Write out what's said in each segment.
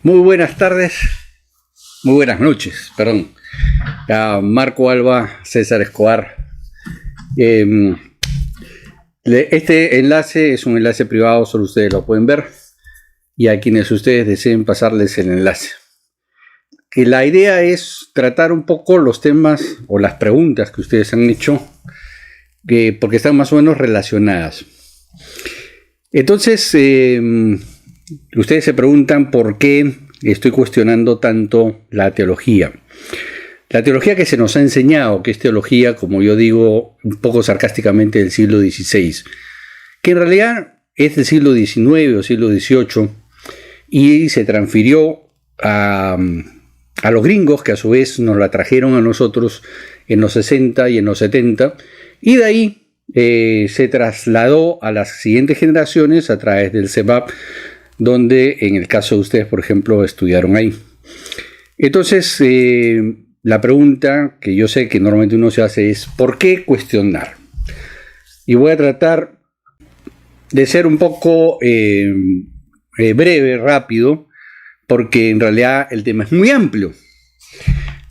Muy buenas tardes, muy buenas noches, perdón. Marco Alba, César Escobar. Este enlace es un enlace privado, solo ustedes lo pueden ver. Y a quienes ustedes deseen pasarles el enlace. La idea es tratar un poco los temas o las preguntas que ustedes han hecho, porque están más o menos relacionadas. Entonces, ustedes se preguntan por qué estoy cuestionando tanto la teología. La teología que se nos ha enseñado, que es teología, como yo digo, un poco sarcásticamente, del siglo XVI, que en realidad es del siglo XIX o siglo XVIII, y se transfirió a los gringos, que a su vez nos la trajeron a nosotros en los 60 y en los 70, y de ahí se trasladó a las siguientes generaciones a través del CEPAP, donde en el caso de ustedes, por ejemplo, estudiaron ahí. Entonces, la pregunta que yo sé que normalmente uno se hace es ¿por qué cuestionar? Y voy a tratar de ser un poco breve, rápido, porque en realidad el tema es muy amplio.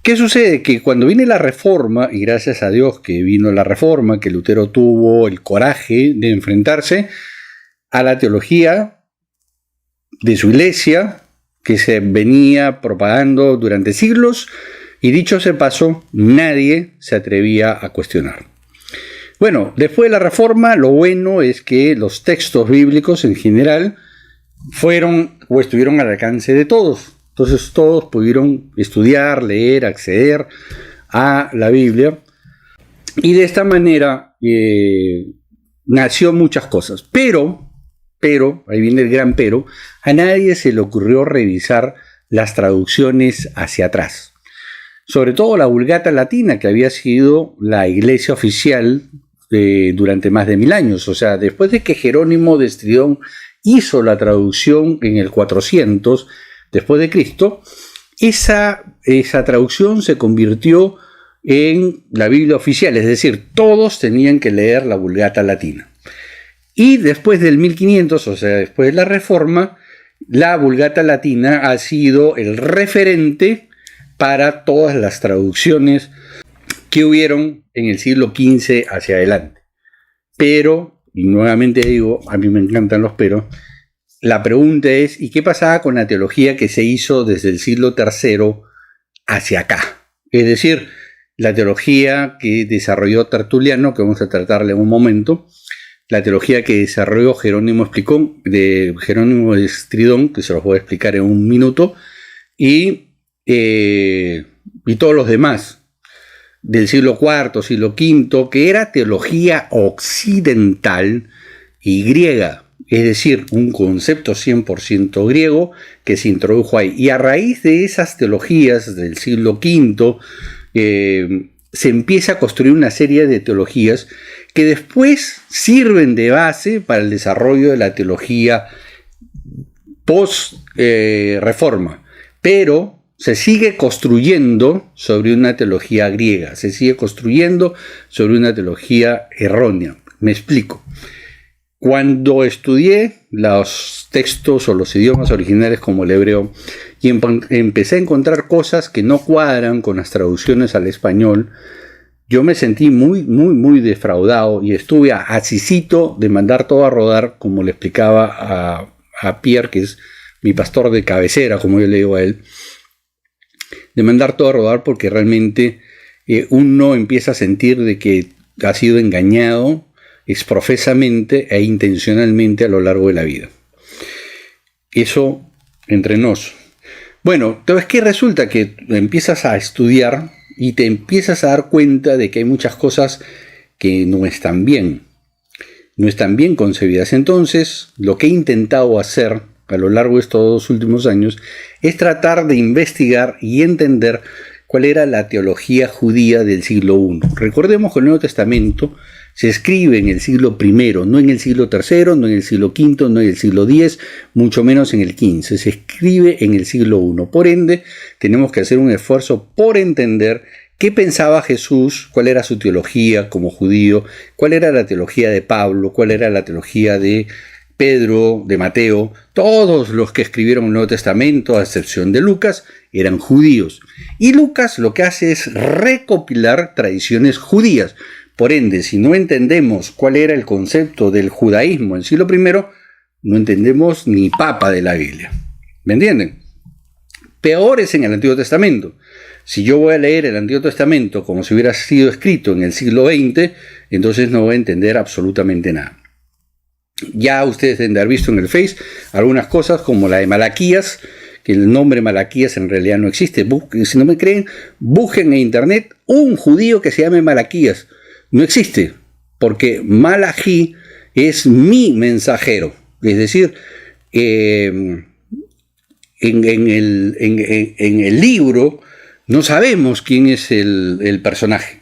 ¿Qué sucede? Que cuando viene la Reforma, y gracias a Dios que vino la Reforma, que Lutero tuvo el coraje de enfrentarse a la teología de su iglesia, que se venía propagando durante siglos, y dicho sea de paso, nadie se atrevía a cuestionar. Bueno, después de la Reforma, lo bueno es que los textos bíblicos en general fueron o estuvieron al alcance de todos. Entonces todos pudieron estudiar, leer, acceder a la Biblia. Y de esta manera nació muchas cosas. Pero, ahí viene el gran pero, a nadie se le ocurrió revisar las traducciones hacia atrás. Sobre todo la Vulgata Latina, que había sido la iglesia oficial durante más de 1000 años. O sea, después de que Jerónimo de Estridón hizo la traducción en el 400 después de Cristo, esa traducción se convirtió en la Biblia oficial, es decir, todos tenían que leer la Vulgata Latina. Y después del 1500, o sea, después de la Reforma, la Vulgata Latina ha sido el referente para todas las traducciones que hubieron en el siglo XV hacia adelante. Pero, y nuevamente digo, a mí me encantan los peros, la pregunta es, ¿y qué pasaba con la teología que se hizo desde el siglo III hacia acá? Es decir, la teología que desarrolló Tertuliano, que vamos a tratarle en un momento, la teología que desarrolló Jerónimo de Estridón, que se los voy a explicar en un minuto, y todos los demás, del siglo IV, siglo V, que era teología occidental y griega. Es decir, un concepto 100% griego que se introdujo ahí. Y a raíz de esas teologías del siglo V, se empieza a construir una serie de teologías que después sirven de base para el desarrollo de la teología post-reforma. Pero se sigue construyendo sobre una teología griega, se sigue construyendo sobre una teología errónea. Me explico. Cuando estudié los textos o los idiomas originales como el hebreo y empecé a encontrar cosas que no cuadran con las traducciones al español, yo me sentí muy defraudado y estuve asísito de mandar todo a rodar, como le explicaba a Pierre, que es mi pastor de cabecera, como yo le digo a él, de mandar todo a rodar porque realmente uno empieza a sentir de que ha sido engañado exprofesamente e intencionalmente a lo largo de la vida. Eso entre nos. Bueno, entonces, ¿qué resulta? Que empiezas a estudiar y te empiezas a dar cuenta de que hay muchas cosas que no están bien. No están bien concebidas. Entonces, lo que he intentado hacer a lo largo de estos 2 últimos años es tratar de investigar y entender cuál era la teología judía del siglo I. Recordemos que el Nuevo Testamento se escribe en el siglo I, no en el siglo III, no en el siglo V, no en el siglo X, mucho menos en el XV. Se escribe en el siglo I. Por ende, tenemos que hacer un esfuerzo por entender qué pensaba Jesús, cuál era su teología como judío, cuál era la teología de Pablo, cuál era la teología de Pedro, de Mateo, todos los que escribieron el Nuevo Testamento, a excepción de Lucas, eran judíos. Y Lucas lo que hace es recopilar tradiciones judías. Por ende, si no entendemos cuál era el concepto del judaísmo en el siglo I, no entendemos ni papa de la Biblia. ¿Me entienden? Peor es en el Antiguo Testamento. Si yo voy a leer el Antiguo Testamento como si hubiera sido escrito en el siglo XX, entonces no voy a entender absolutamente nada. Ya ustedes deben de haber visto en el Face algunas cosas como la de Malaquías, que el nombre Malaquías en realidad no existe. Si no me creen, busquen en internet un judío que se llame Malaquías. No existe, porque Malají es mi mensajero. Es decir, en el libro no sabemos quién es el personaje,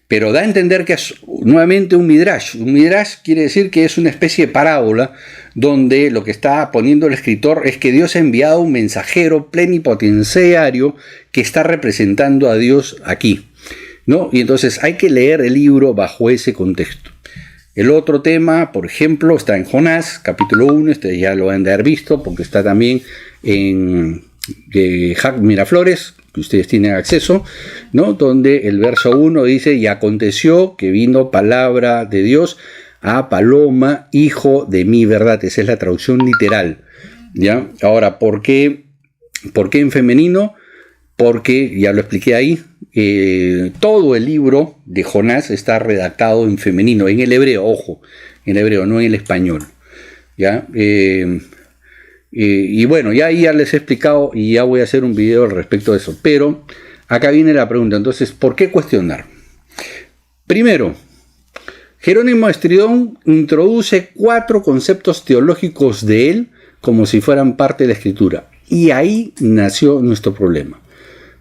pero da a entender que es nuevamente un midrash. Un midrash quiere decir que es una especie de parábola donde lo que está poniendo el escritor es que Dios ha enviado un mensajero plenipotenciario que está representando a Dios aquí, ¿no? Y entonces hay que leer el libro bajo ese contexto. El otro tema, por ejemplo, está en Jonás, capítulo 1, este ya lo han de haber visto porque está también en Jack Miraflores, que ustedes tienen acceso, ¿no? Donde el verso 1 dice: y aconteció que vino palabra de Dios a Paloma, hijo de mi verdad. Esa es la traducción literal, ¿ya? Ahora, ¿por qué en femenino? Porque, ya lo expliqué ahí, todo el libro de Jonás está redactado en femenino, en el hebreo, ojo, en hebreo, no en el español, ¿ya? Y bueno, ya les he explicado y ya voy a hacer un video al respecto de eso. Pero acá viene la pregunta, entonces, ¿por qué cuestionar? Primero, Jerónimo de Estridón introduce 4 conceptos teológicos de él como si fueran parte de la Escritura. Y ahí nació nuestro problema.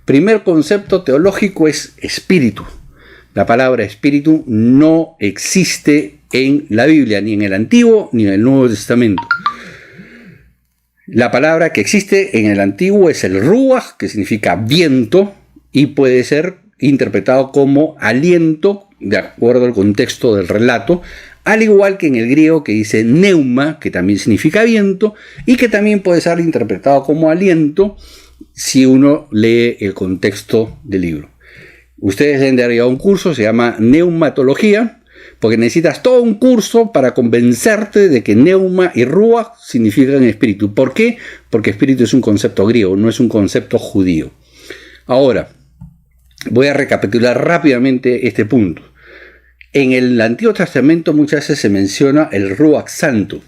Primer concepto teológico es espíritu. La palabra espíritu no existe en la Biblia, ni en el Antiguo ni en el Nuevo Testamento. La palabra que existe en el Antiguo es el ruach, que significa viento, y puede ser interpretado como aliento, de acuerdo al contexto del relato, al igual que en el griego que dice neuma, que también significa viento, y que también puede ser interpretado como aliento si uno lee el contexto del libro. Ustedes deben de haber llevado un curso, se llama neumatología, porque necesitas todo un curso para convencerte de que neuma y ruach significan espíritu. ¿Por qué? Porque espíritu es un concepto griego, no es un concepto judío. Ahora, voy a recapitular rápidamente este punto. En el Antiguo Testamento muchas veces se menciona el ruach santo,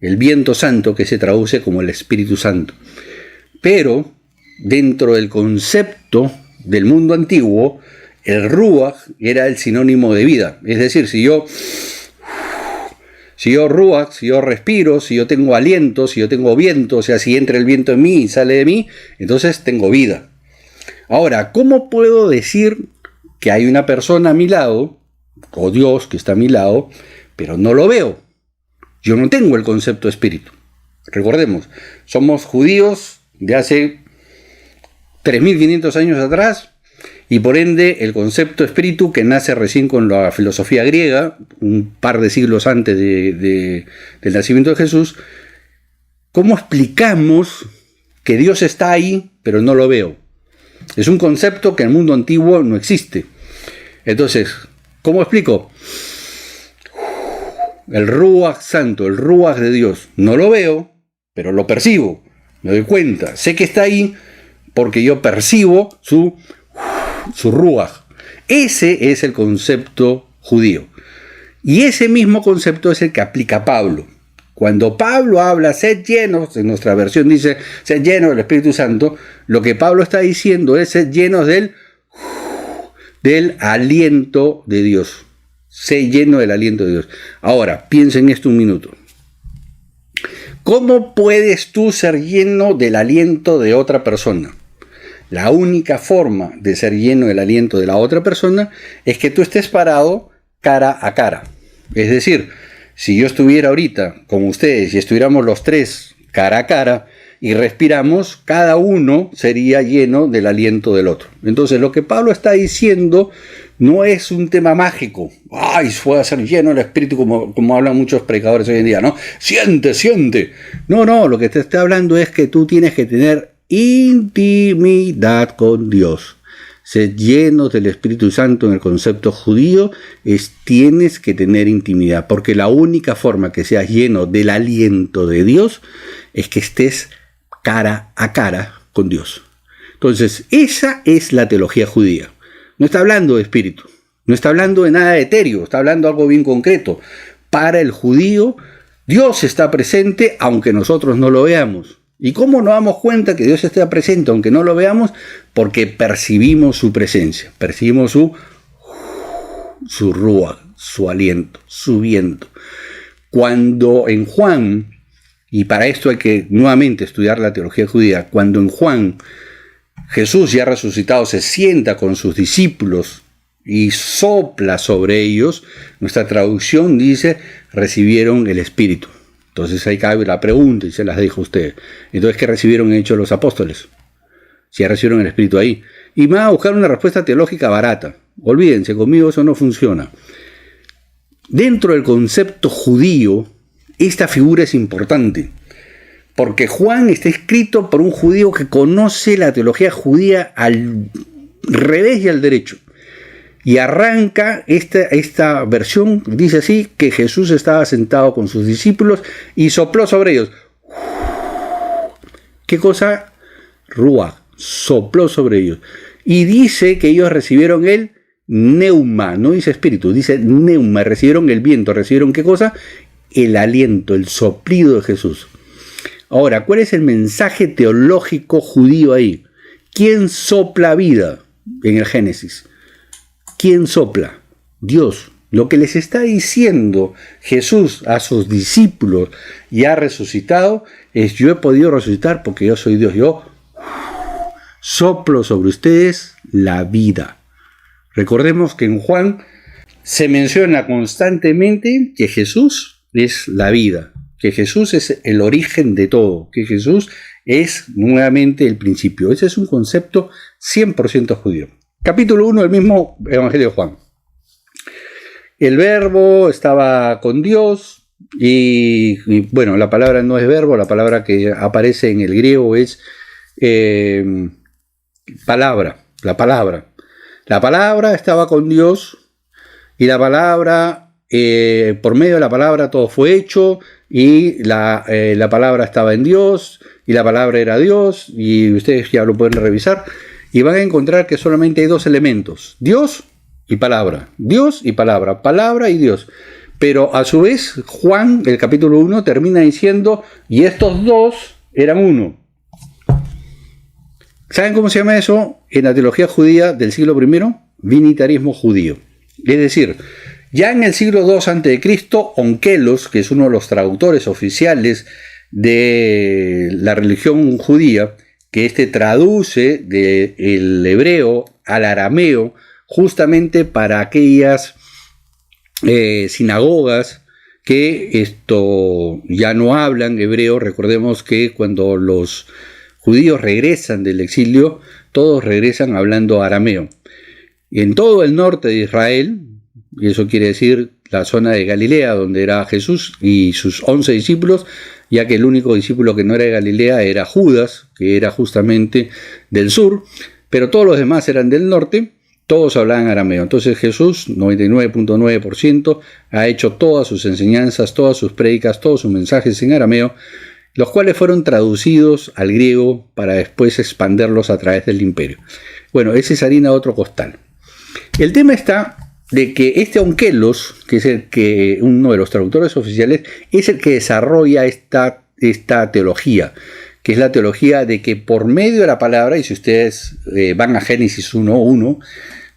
el viento santo, que se traduce como el Espíritu Santo. Pero dentro del concepto del mundo antiguo, el ruach era el sinónimo de vida. Es decir, si yo ruach, si yo respiro, si yo tengo aliento, si yo tengo viento, o sea, si entra el viento en mí y sale de mí, entonces tengo vida. Ahora, ¿cómo puedo decir que hay una persona a mi lado, o Dios que está a mi lado, pero no lo veo? Yo no tengo el concepto de espíritu. Recordemos, somos judíos de hace 3.500 años atrás, y por ende el concepto espíritu, que nace recién con la filosofía griega, un par de siglos antes del nacimiento de Jesús. ¿Cómo explicamos que Dios está ahí, pero no lo veo? Es un concepto que en el mundo antiguo no existe. Entonces, ¿cómo explico? El ruach santo, el ruach de Dios, no lo veo, pero lo percibo, me doy cuenta. Sé que está ahí porque yo percibo su ruach. Ese es el concepto judío. Y ese mismo concepto es el que aplica Pablo. Cuando Pablo habla, sed llenos, en nuestra versión dice, sed llenos del Espíritu Santo, lo que Pablo está diciendo es sed llenos del aliento de Dios. Sé lleno del aliento de Dios. Ahora, piensa en esto un minuto. ¿Cómo puedes tú ser lleno del aliento de otra persona? La única forma de ser lleno del aliento de la otra persona es que tú estés parado cara a cara. Es decir, si yo estuviera ahorita con ustedes y estuviéramos los tres cara a cara y respiramos, cada uno sería lleno del aliento del otro. Entonces, lo que Pablo está diciendo no es un tema mágico. Ay, puede ser lleno del Espíritu, como hablan muchos predicadores hoy en día, ¿no? Siente, siente. No, lo que te está hablando es que tú tienes que tener intimidad con Dios. Ser llenos del Espíritu Santo en el concepto judío tienes que tener intimidad, porque la única forma que seas lleno del aliento de Dios es que estés cara a cara con Dios. Entonces, esa es la teología judía. No está hablando de espíritu, no está hablando de nada etéreo, está hablando de algo bien concreto. Para el judío, Dios está presente aunque nosotros no lo veamos. ¿Y cómo nos damos cuenta que Dios está presente aunque no lo veamos? Porque percibimos su presencia, percibimos su ruach, su aliento, su viento. Cuando en Juan, y para esto hay que nuevamente estudiar la teología judía, cuando en Juan Jesús ya resucitado se sienta con sus discípulos y sopla sobre ellos, nuestra traducción dice, recibieron el Espíritu. Entonces ahí cabe la pregunta y se las dejo a ustedes. Entonces, ¿qué recibieron hechos los apóstoles? Si ya recibieron el Espíritu ahí. Y me van a buscar una respuesta teológica barata. Olvídense, conmigo eso no funciona. Dentro del concepto judío, esta figura es importante. Porque Juan está escrito por un judío que conoce la teología judía al revés y al derecho. Y arranca esta versión, dice así, que Jesús estaba sentado con sus discípulos y sopló sobre ellos. ¿Qué cosa? Ruach, sopló sobre ellos. Y dice que ellos recibieron el neuma, no dice espíritu, dice neuma, recibieron el viento, recibieron ¿qué cosa? El aliento, el soplido de Jesús. Ahora, ¿cuál es el mensaje teológico judío ahí? ¿Quién sopla vida en el Génesis? ¿Quién sopla? Dios. Lo que les está diciendo Jesús a sus discípulos ya resucitado es: yo he podido resucitar porque yo soy Dios. Yo soplo sobre ustedes la vida. Recordemos que en Juan se menciona constantemente que Jesús es la vida, que Jesús es el origen de todo, que Jesús es nuevamente el principio. Ese es un concepto 100% judío. Capítulo 1 del mismo Evangelio de Juan. El verbo estaba con Dios y bueno, la palabra no es verbo, la palabra que aparece en el griego es palabra, la palabra. La palabra estaba con Dios y la palabra, por medio de la palabra todo fue hecho y la palabra estaba en Dios y la palabra era Dios, y ustedes ya lo pueden revisar. Y van a encontrar que solamente hay dos elementos: Dios y palabra. Dios y palabra. Palabra y Dios. Pero a su vez, Juan, el capítulo 1, termina diciendo: y estos dos eran uno. ¿Saben cómo se llama eso en la teología judía del siglo I? Vinitarismo judío. Es decir, ya en el siglo II a.C., Onkelos, que es uno de los traductores oficiales de la religión judía, que traduce del hebreo al arameo justamente para aquellas sinagogas que ya no hablan hebreo. Recordemos que cuando los judíos regresan del exilio, todos regresan hablando arameo. Y en todo el norte de Israel, y eso quiere decir la zona de Galilea, donde era Jesús y sus 11 discípulos, ya que el único discípulo que no era de Galilea era Judas, que era justamente del sur, pero todos los demás eran del norte, todos hablaban arameo. Entonces Jesús, 99.9%, ha hecho todas sus enseñanzas, todas sus prédicas, todos sus mensajes en arameo, los cuales fueron traducidos al griego para después expanderlos a través del imperio. Bueno, ese es harina de otro costal. El tema está de que Onkelos, que es uno de los traductores oficiales, es el que desarrolla esta teología, que es la teología de que por medio de la palabra, y si ustedes van a Génesis 1:1,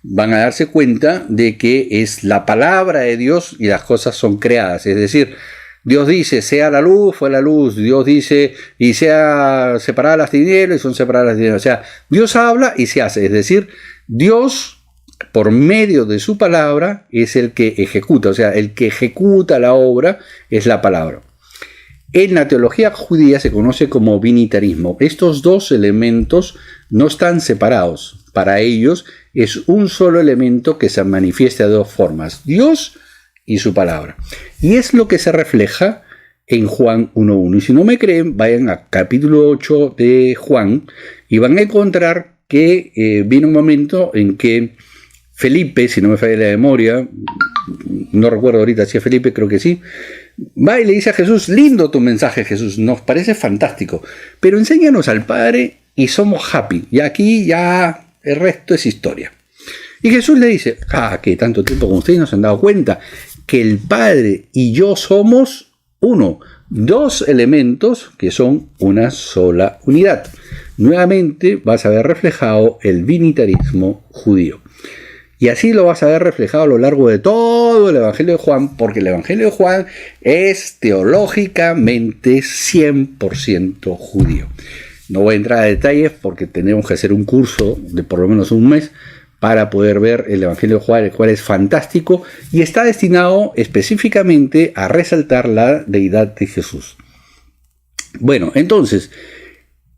van a darse cuenta de que es la palabra de Dios y las cosas son creadas. Es decir, Dios dice: sea la luz, fue la luz. Dios dice: y sea separadas las tinieblas, y son separadas las tinieblas. O sea, Dios habla y se hace. Es decir, Dios, por medio de su palabra, es el que ejecuta. O sea, el que ejecuta la obra es la palabra. En la teología judía se conoce como vinitarismo. Estos dos elementos no están separados. Para ellos es un solo elemento que se manifiesta de dos formas, Dios y su palabra. Y es lo que se refleja en Juan 1.1. Y si no me creen, vayan a capítulo 8 de Juan y van a encontrar que viene un momento en que Felipe, si no me falla la memoria, no recuerdo ahorita si es Felipe, creo que sí, va y le dice a Jesús: lindo tu mensaje, Jesús, nos parece fantástico, pero enséñanos al Padre y somos happy, y aquí ya el resto es historia. Y Jesús le dice: que tanto tiempo como ustedes no se han dado cuenta que el Padre y yo somos uno, dos elementos que son una sola unidad. Nuevamente vas a ver reflejado el binitarismo judío. Y así lo vas a ver reflejado a lo largo de todo el Evangelio de Juan, porque el Evangelio de Juan es teológicamente 100% judío. No voy a entrar a detalles porque tenemos que hacer un curso de por lo menos un mes para poder ver el Evangelio de Juan, el cual es fantástico y está destinado específicamente a resaltar la deidad de Jesús. Bueno, entonces,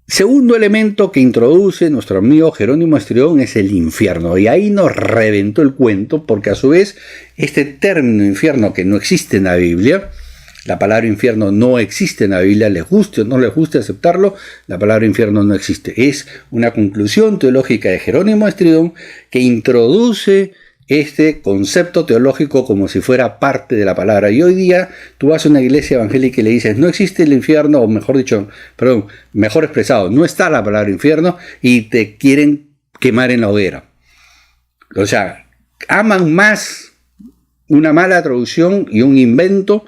segundo elemento que introduce nuestro amigo Jerónimo Estridón es el infierno. Y ahí nos reventó el cuento, porque a su vez este término infierno, que no existe en la Biblia, la palabra infierno no existe en la Biblia, les guste o no les guste aceptarlo, la palabra infierno no existe. Es una conclusión teológica de Jerónimo Estridón que introduce este concepto teológico como si fuera parte de la palabra. Y hoy día tú vas a una iglesia evangélica y le dices: no existe el infierno, o mejor dicho, perdón, mejor expresado, no está la palabra infierno, y te quieren quemar en la hoguera. O sea, aman más una mala traducción y un invento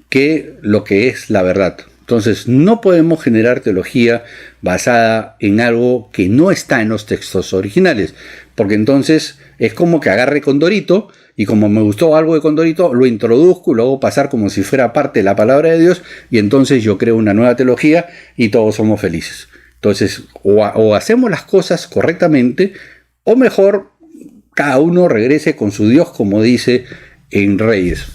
que lo que es la verdad. Entonces, no podemos generar teología basada en algo que no está en los textos originales, porque entonces es como que agarre Condorito, y como me gustó algo de Condorito, lo introduzco y lo hago pasar como si fuera parte de la palabra de Dios, y entonces yo creo una nueva teología y todos somos felices. Entonces, o hacemos las cosas correctamente, o mejor, cada uno regrese con su Dios, como dice en Reyes.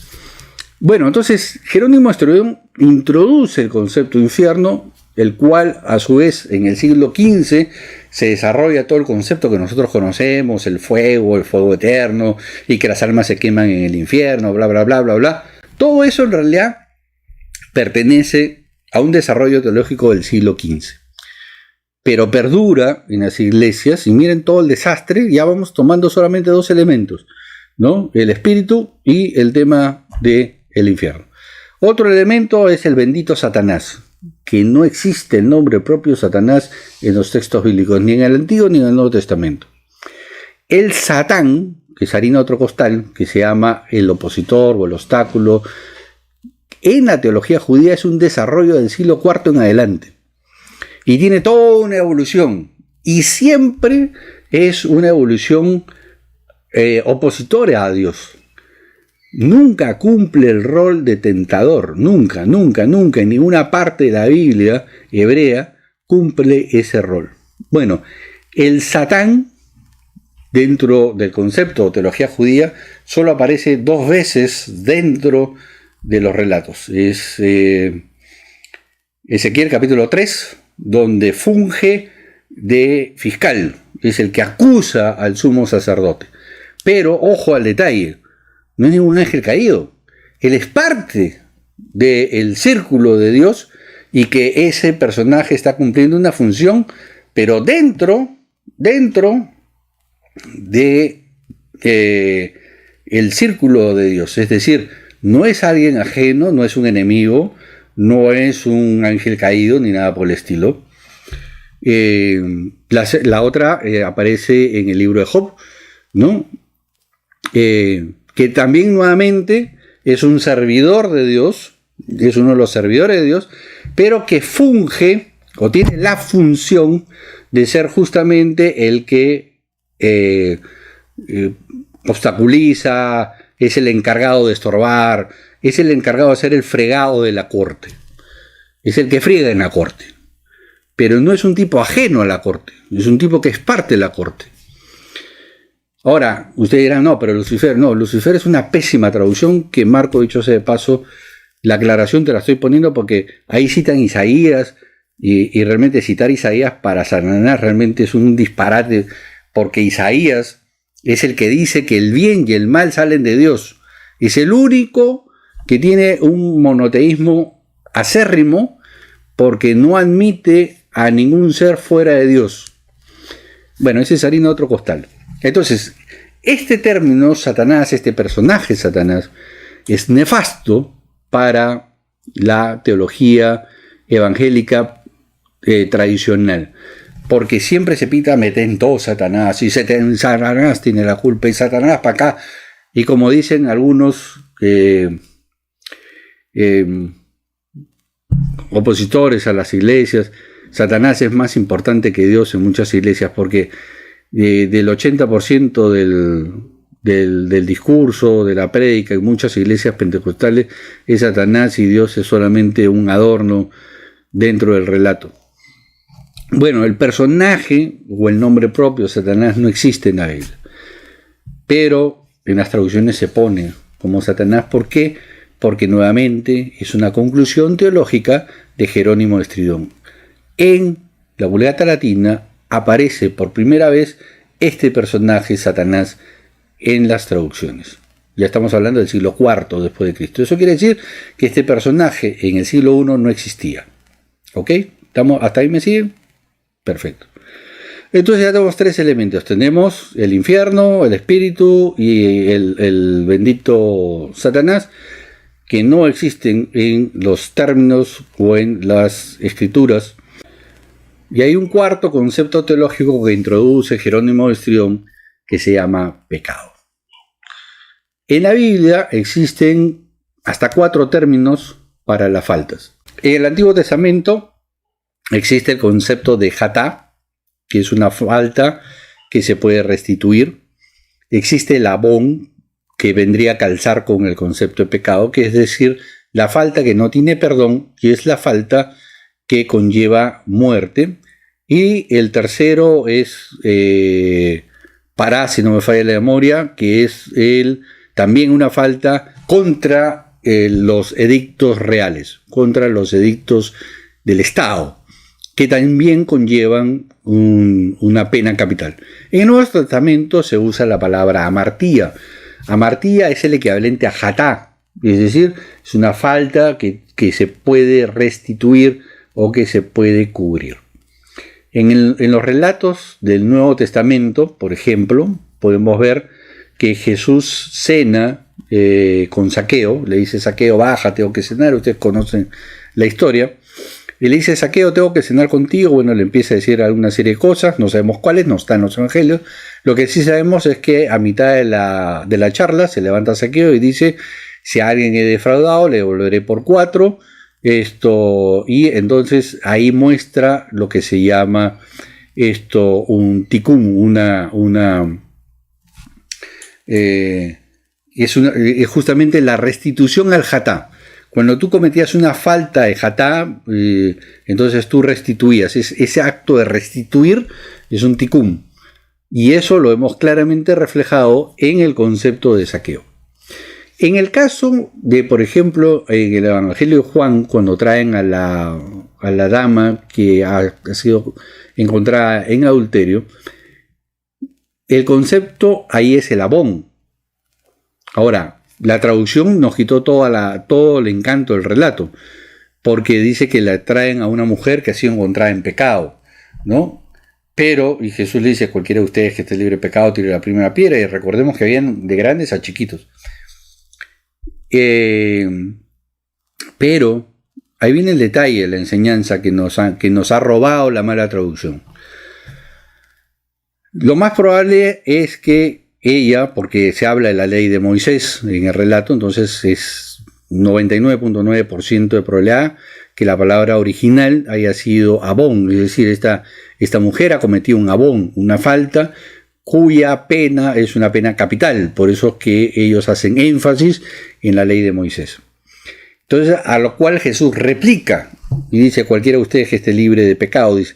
Bueno, entonces Jerónimo Estridón introduce el concepto de infierno, el cual a su vez en el siglo XV se desarrolla todo el concepto que nosotros conocemos, el fuego eterno, y que las almas se queman en el infierno, bla, bla, bla, bla, bla. Todo eso en realidad pertenece a un desarrollo teológico del siglo XV. Pero perdura en las iglesias, y miren todo el desastre, ya vamos tomando solamente dos elementos, ¿no? El espíritu y el tema del infierno. Otro elemento es el bendito Satanás, que no existe el nombre propio Satanás en los textos bíblicos, ni en el Antiguo ni en el Nuevo Testamento. El Satán, que es harina de otro costal, que se llama el opositor o el obstáculo, en la teología judía es un desarrollo del siglo IV en adelante. Y tiene toda una evolución. Y siempre es una evolución opositora a Dios. Nunca cumple el rol de tentador, nunca, nunca, nunca, en ninguna parte de la Biblia hebrea cumple ese rol. Bueno, el Satán, dentro del concepto de teología judía, solo aparece dos veces dentro de los relatos. Es Ezequiel capítulo 3, donde funge de fiscal, es el que acusa al sumo sacerdote. Pero, ojo al detalle, no es ningún ángel caído. Él es parte del círculo de Dios, y que ese personaje está cumpliendo una función, pero dentro de el círculo de Dios. Es decir, no es alguien ajeno, no es un enemigo, no es un ángel caído ni nada por el estilo. La otra aparece en el libro de Job, ¿no? Que también nuevamente es un servidor de Dios, es uno de los servidores de Dios, pero que funge o tiene la función de ser justamente el que obstaculiza, es el encargado de estorbar, es el encargado de hacer el fregado de la corte, es el que friega en la corte, pero no es un tipo ajeno a la corte, es un tipo que es parte de la corte. Ahora, ustedes dirán: no, pero Lucifer es una pésima traducción, que Marco, dicho sea de paso, la aclaración te la estoy poniendo porque ahí citan Isaías, y realmente citar Isaías para Satanás realmente es un disparate, porque Isaías Es el que dice que el bien y el mal salen de Dios. Es el único que tiene un monoteísmo acérrimo porque no admite a ningún ser fuera de Dios. Bueno, ese es harina de otro costal. Entonces, este término Satanás, este personaje Satanás, es nefasto para la teología evangélica tradicional, porque siempre se pita meten todo Satanás, y Satanás tiene la culpa, y Satanás para acá, y como dicen algunos opositores a las iglesias, Satanás es más importante que Dios en muchas iglesias, porque del 80% del discurso, de la prédica en muchas iglesias pentecostales es Satanás y Dios es solamente un adorno dentro del relato. Bueno, el personaje o el nombre propio Satanás no existe en la Biblia, pero en las traducciones se pone como Satanás. ¿Por qué? Porque nuevamente es una conclusión teológica de Jerónimo de Estridón. En la Vulgata Latina aparece por primera vez este personaje Satanás en las traducciones. Ya estamos hablando del siglo IV después de Cristo. Eso quiere decir que este personaje en el siglo I no existía. ¿Ok? ¿Hasta ahí me siguen? Perfecto. Entonces ya tenemos tres elementos. Tenemos el infierno, el espíritu y el bendito Satanás, que no existen en los términos o en las escrituras. Y hay un cuarto concepto teológico que introduce Jerónimo de Estridón, que se llama pecado. En la Biblia existen hasta 4 términos para las faltas. En el Antiguo Testamento existe el concepto de hatá, que es una falta que se puede restituir. Existe el abón, que vendría a calzar con el concepto de pecado, que es decir, la falta que no tiene perdón, y es la falta que conlleva muerte. Y el tercero es pará, si no me falla la memoria, que es también una falta contra los edictos reales, contra los edictos del Estado, que también conllevan una pena capital. En el Nuevo Testamento se usa la palabra amartía. Amartía es el equivalente a hatá, es decir, es una falta que se puede restituir o que se puede cubrir. En los relatos del Nuevo Testamento, por ejemplo, podemos ver que Jesús cena con Zaqueo, le dice: Zaqueo, baja, tengo que cenar. Ustedes conocen la historia. Y le dice: Zaqueo, tengo que cenar contigo. Bueno, le empieza a decir alguna serie de cosas, no sabemos cuáles, no están en los evangelios. Lo que sí sabemos es que a mitad de la charla se levanta Zaqueo y dice: si a alguien he defraudado, le devolveré por 4. Y entonces ahí muestra lo que se llama un tikkun, es justamente la restitución al hatá. Cuando tú cometías una falta de hatá, entonces tú restituías. Ese acto de restituir es un tikkun. Y eso lo vemos claramente reflejado en el concepto de Zaqueo. En el caso de, por ejemplo, en el Evangelio de Juan, cuando traen a la dama que ha sido encontrada en adulterio, el concepto ahí es el abón. Ahora, la traducción nos quitó todo el encanto del relato, porque dice que la traen a una mujer que ha sido encontrada en pecado, ¿no? Pero, y Jesús le dice: a cualquiera de ustedes que esté libre de pecado, tire la primera piedra. Y recordemos que habían de grandes a chiquitos. Pero ahí viene el detalle, la enseñanza que nos ha robado la mala traducción. Lo más probable es que ella, porque se habla de la ley de Moisés en el relato, entonces es 99.9% de probabilidad que la palabra original haya sido abón, es decir, esta mujer ha cometido un abón, una falta cuya pena es una pena capital. Por eso es que ellos hacen énfasis en la ley de Moisés. Entonces, a lo cual Jesús replica y dice: cualquiera de ustedes que esté libre de pecado, dice.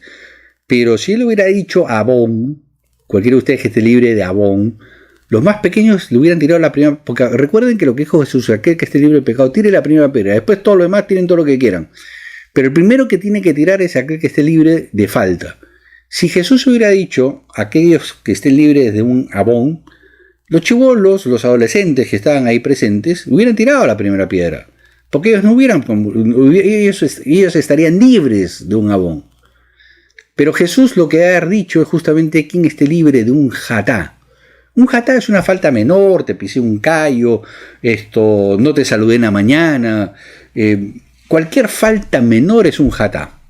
Pero si él hubiera dicho abón, cualquiera de ustedes que esté libre de abón, los más pequeños le hubieran tirado la primera. Porque recuerden que lo que dijo Jesús: aquel que esté libre de pecado, tire la primera piedra. Después todos los demás tiren todo lo que quieran. Pero el primero que tiene que tirar es aquel que esté libre de falta. Si Jesús hubiera dicho: aquellos que estén libres de un abón, los chibolos, los adolescentes que estaban ahí presentes, hubieran tirado la primera piedra. Porque ellos no hubieran, ellos estarían libres de un abón. Pero Jesús lo que ha dicho es justamente quien esté libre de un jatá. Un jatá es una falta menor, te pisé un callo, no te saludé en la mañana. Cualquier falta menor es un jatá.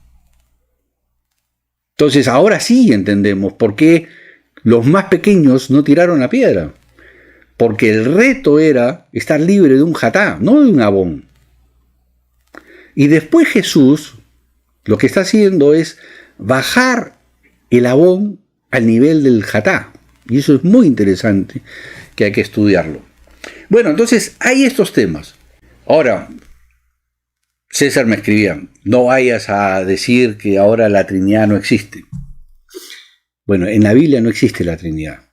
Entonces ahora sí entendemos por qué los más pequeños no tiraron la piedra. Porque el reto era estar libre de un jatá, no de un abón. Y después Jesús lo que está haciendo es bajar el abón al nivel del jatá. Y eso es muy interesante, que hay que estudiarlo. Bueno, entonces hay estos temas. Ahora, César me escribía, no vayas a decir que ahora la Trinidad no existe. Bueno, en la Biblia no existe la Trinidad.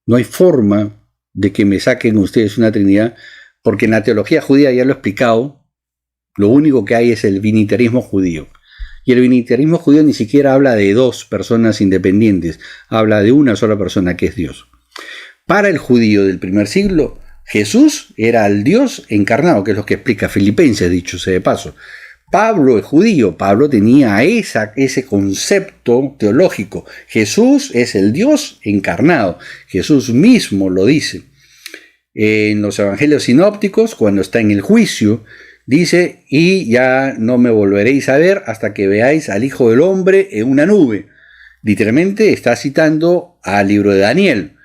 No hay forma de que me saquen ustedes una Trinidad, porque en la teología judía, ya lo he explicado, lo único que hay es el binitarismo judío. Y el binitarismo judío ni siquiera habla de dos personas independientes, habla de una sola persona que es Dios. Para el judío del primer siglo, Jesús era el Dios encarnado, que es lo que explica Filipenses, dicho sea de paso. Pablo es judío, Pablo tenía ese concepto teológico. Jesús es el Dios encarnado, Jesús mismo lo dice. En los evangelios sinópticos, cuando está en el juicio, dice, y ya no me volveréis a ver hasta que veáis al Hijo del Hombre en una nube. Literalmente está citando al libro de Daniel,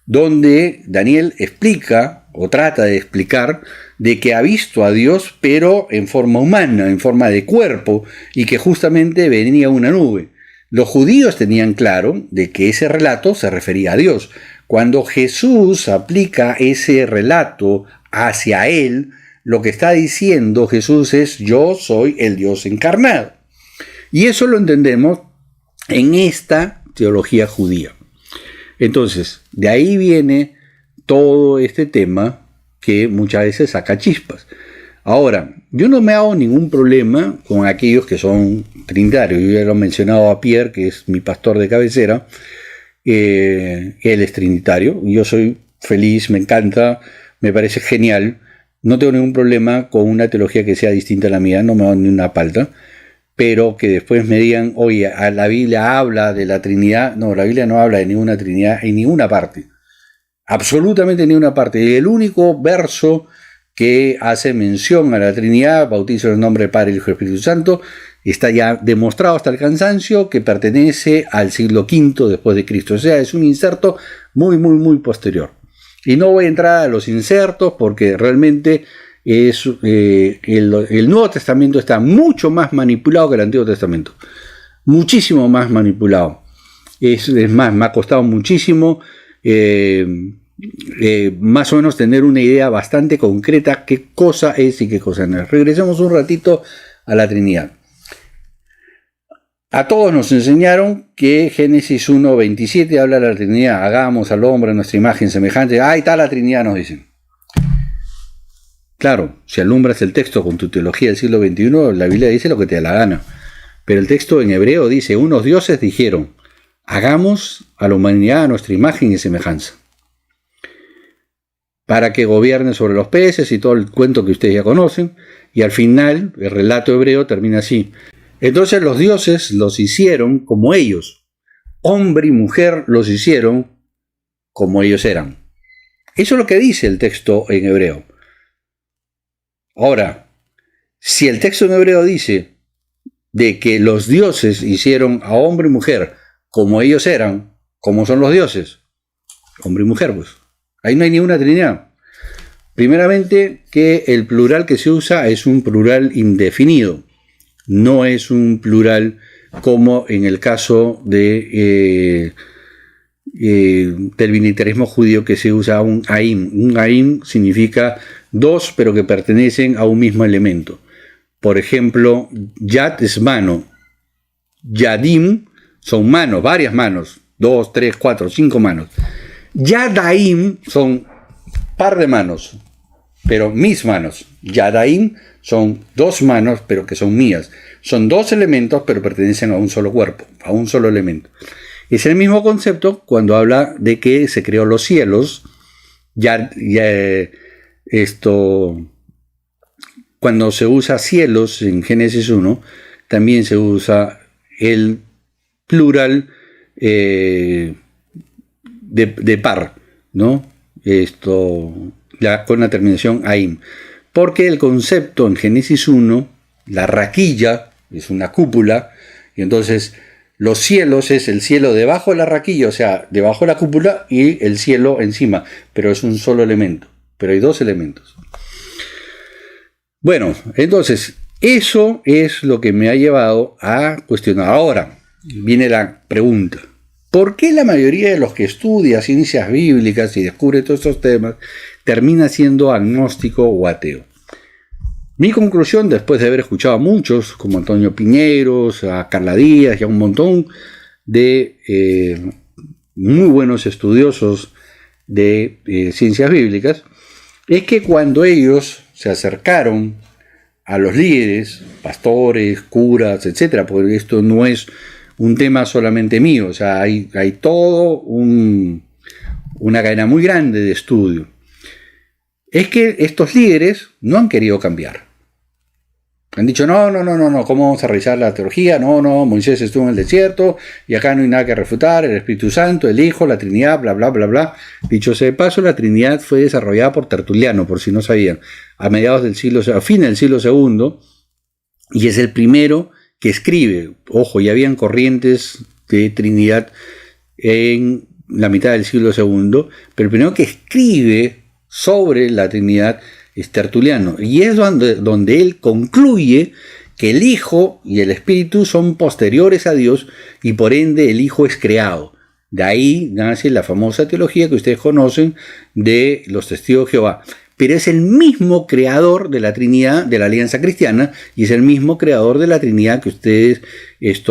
donde Daniel explica, o trata de explicar, de que ha visto a Dios, pero en forma humana, en forma de cuerpo, y que justamente venía una nube. Los judíos tenían claro de que ese relato se refería a Dios. Cuando Jesús aplica ese relato hacia él, lo que está diciendo Jesús es: yo soy el Dios encarnado. Y eso lo entendemos en esta teología judía. Entonces, de ahí viene todo este tema que muchas veces saca chispas. Ahora, yo no me hago ningún problema con aquellos que son trinitarios. Yo ya lo he mencionado a Pierre, que es mi pastor de cabecera. Él es trinitario. Yo soy feliz, me encanta, me parece genial. No tengo ningún problema con una teología que sea distinta a la mía, no me hago ni una palta, pero que después me digan, oye, la Biblia habla de la Trinidad. No, la Biblia no habla de ninguna Trinidad en ninguna parte, absolutamente en ninguna parte. Y el único verso que hace mención a la Trinidad, bautizo en el nombre del Padre, Hijo y Espíritu Santo, está ya demostrado hasta el cansancio que pertenece al siglo V después de Cristo. O sea, es un inserto muy, muy, muy posterior. Y no voy a entrar a los insertos porque realmente el Nuevo Testamento está mucho más manipulado que el Antiguo Testamento. Muchísimo más manipulado. Es más, me ha costado muchísimo más o menos tener una idea bastante concreta qué cosa es y qué cosa no es. Regresemos un ratito a la Trinidad. A todos nos enseñaron que Génesis 1:27 habla de la Trinidad. Hagamos al hombre a nuestra imagen semejante. Ahí está la Trinidad, nos dicen. Claro, si alumbras el texto con tu teología del siglo XXI, la Biblia dice lo que te da la gana. Pero el texto en hebreo dice: unos dioses dijeron, hagamos a la humanidad a nuestra imagen y semejanza, para que gobierne sobre los peces y todo el cuento que ustedes ya conocen. Y al final, el relato hebreo termina así: entonces los dioses los hicieron como ellos, hombre y mujer los hicieron como ellos eran. Eso es lo que dice el texto en hebreo. Ahora, si el texto en hebreo dice de que los dioses hicieron a hombre y mujer como ellos eran, ¿cómo son los dioses? Hombre y mujer, pues. Ahí no hay ninguna Trinidad. Primeramente, que el plural que se usa es un plural indefinido. No es un plural como en el caso del binitarismo judío, que se usa un aim. Un aim significa dos, pero que pertenecen a un mismo elemento. Por ejemplo, yad es mano. Yadim son manos, varias manos. 2, 3, 4, 5 manos. Yadaim son par de manos, pero mis manos. Yadaim son dos manos, pero que son mías. Son dos elementos, pero pertenecen a un solo cuerpo, a un solo elemento. Es el mismo concepto cuando habla de que se creó los cielos cuando se usa cielos en Génesis 1, también se usa el plural de par, ¿no? Con la terminación aim. Porque el concepto en Génesis 1, la raquilla, es una cúpula, y entonces los cielos es el cielo debajo de la raquilla, o sea, debajo de la cúpula, y el cielo encima, pero es un solo elemento, pero hay dos elementos. Bueno, entonces, eso es lo que me ha llevado a cuestionar. Ahora, viene la pregunta. ¿Por qué la mayoría de los que estudia ciencias bíblicas y descubre todos estos temas termina siendo agnóstico o ateo? Mi conclusión, después de haber escuchado a muchos, como Antonio Piñeros, a Carla Díaz y a un montón de muy buenos estudiosos de ciencias bíblicas, es que cuando ellos se acercaron a los líderes, pastores, curas, etcétera, porque esto no es un tema solamente mío, o sea, hay todo una cadena muy grande de estudio. Es que estos líderes no han querido cambiar. Han dicho, no, ¿cómo vamos a revisar la teología? No, Moisés estuvo en el desierto y acá no hay nada que refutar, el Espíritu Santo, el Hijo, la Trinidad, bla, bla, bla, bla. Dicho sea de paso, la Trinidad fue desarrollada por Tertuliano, por si no sabían, a fines del siglo II, y es el primero que escribe. Ojo, ya habían corrientes de Trinidad en la mitad del siglo II, pero el primero que escribe sobre la Trinidad es Tertuliano, y es donde él concluye que el Hijo y el Espíritu son posteriores a Dios y por ende el Hijo es creado. De ahí nace la famosa teología que ustedes conocen de los testigos de Jehová. Pero es el mismo creador de la Trinidad, de la Alianza Cristiana, y es el mismo creador de la Trinidad que ustedes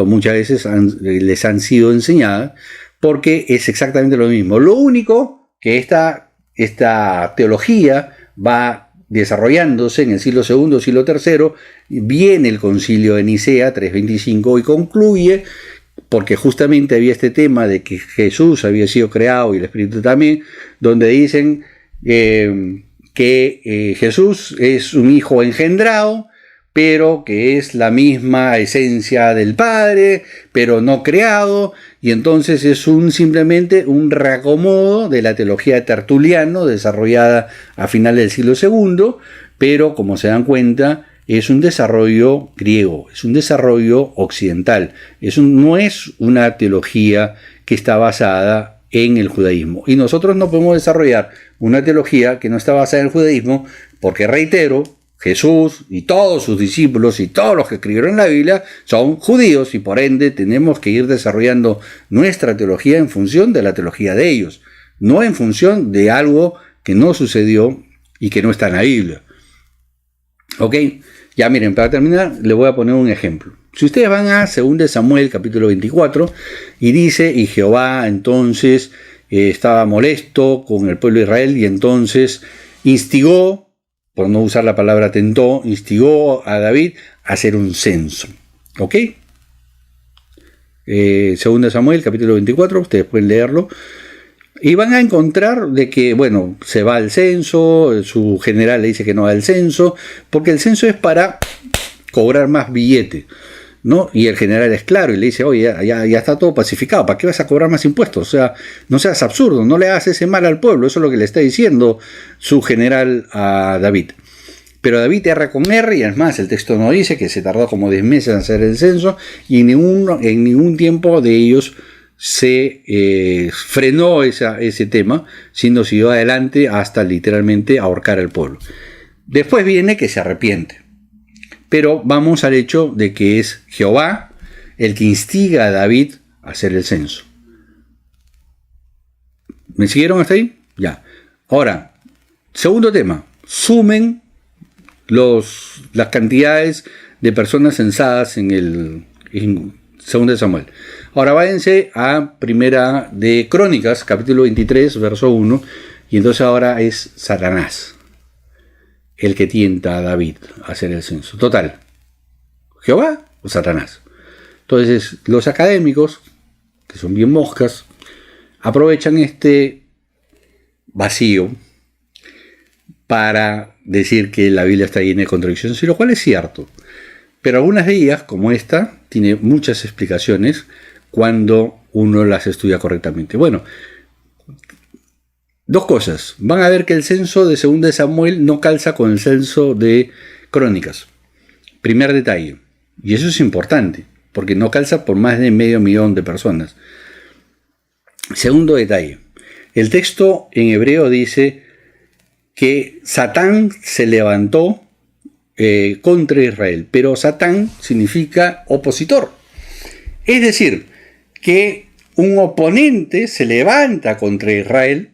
muchas veces les han sido enseñadas, porque es exactamente lo mismo. Lo único que esta teología va desarrollándose en el siglo II, siglo III, viene el concilio de Nicea 325 y concluye, porque justamente había este tema de que Jesús había sido creado y el Espíritu también, donde dicen que Jesús es un hijo engendrado, pero que es la misma esencia del Padre, pero no creado, y entonces es simplemente un reacomodo de la teología de Tertuliano, desarrollada a finales del siglo II, pero como se dan cuenta, es un desarrollo griego, es un desarrollo occidental, no es una teología que está basada en el judaísmo. Y nosotros no podemos desarrollar una teología que no está basada en el judaísmo, porque reitero, Jesús y todos sus discípulos y todos los que escribieron la Biblia son judíos y por ende tenemos que ir desarrollando nuestra teología en función de la teología de ellos, no en función de algo que no sucedió y que no está en la Biblia. ¿Ok? Ya miren, para terminar les voy a poner un ejemplo. Si ustedes van a 2 Samuel capítulo 24 y dice, y Jehová entonces estaba molesto con el pueblo de Israel y entonces instigó, por no usar la palabra tentó, instigó a David a hacer un censo. ¿Ok? 2 Samuel, capítulo 24, ustedes pueden leerlo. Y van a encontrar de que, bueno, se va al censo, su general le dice que no va al censo, porque el censo es para cobrar más billete, ¿no? Y el general es claro y le dice, oye, ya está todo pacificado, ¿para qué vas a cobrar más impuestos? O sea, no seas absurdo, no le hagas ese mal al pueblo, eso es lo que le está diciendo su general a David. Pero David erra con R, y además el texto no dice que se tardó como 10 meses en hacer el censo, y en ningún tiempo de ellos se frenó ese tema, sino siguió adelante hasta literalmente ahorcar al pueblo. Después viene que se arrepiente. Pero vamos al hecho de que es Jehová el que instiga a David a hacer el censo. ¿Me siguieron hasta ahí? Ya. Ahora, segundo tema. Sumen las cantidades de personas censadas en 2 Samuel. Ahora váyanse a Primera de Crónicas, capítulo 23, verso 1. Y entonces ahora es Satanás el que tienta a David a hacer el censo. Total, ¿Jehová o Satanás? Entonces, los académicos, que son bien moscas, aprovechan este vacío para decir que la Biblia está llena de contradicciones, lo cual es cierto. Pero algunas de ellas, como esta, tiene muchas explicaciones cuando uno las estudia correctamente. Bueno, dos cosas. Van a ver que el censo de 2 de Samuel no calza con el censo de Crónicas. Primer detalle. Y eso es importante, porque no calza por más de 500.000 de personas. Segundo detalle. El texto en hebreo dice que Satán se levantó contra Israel, pero Satán significa opositor. Es decir, que un oponente se levanta contra Israel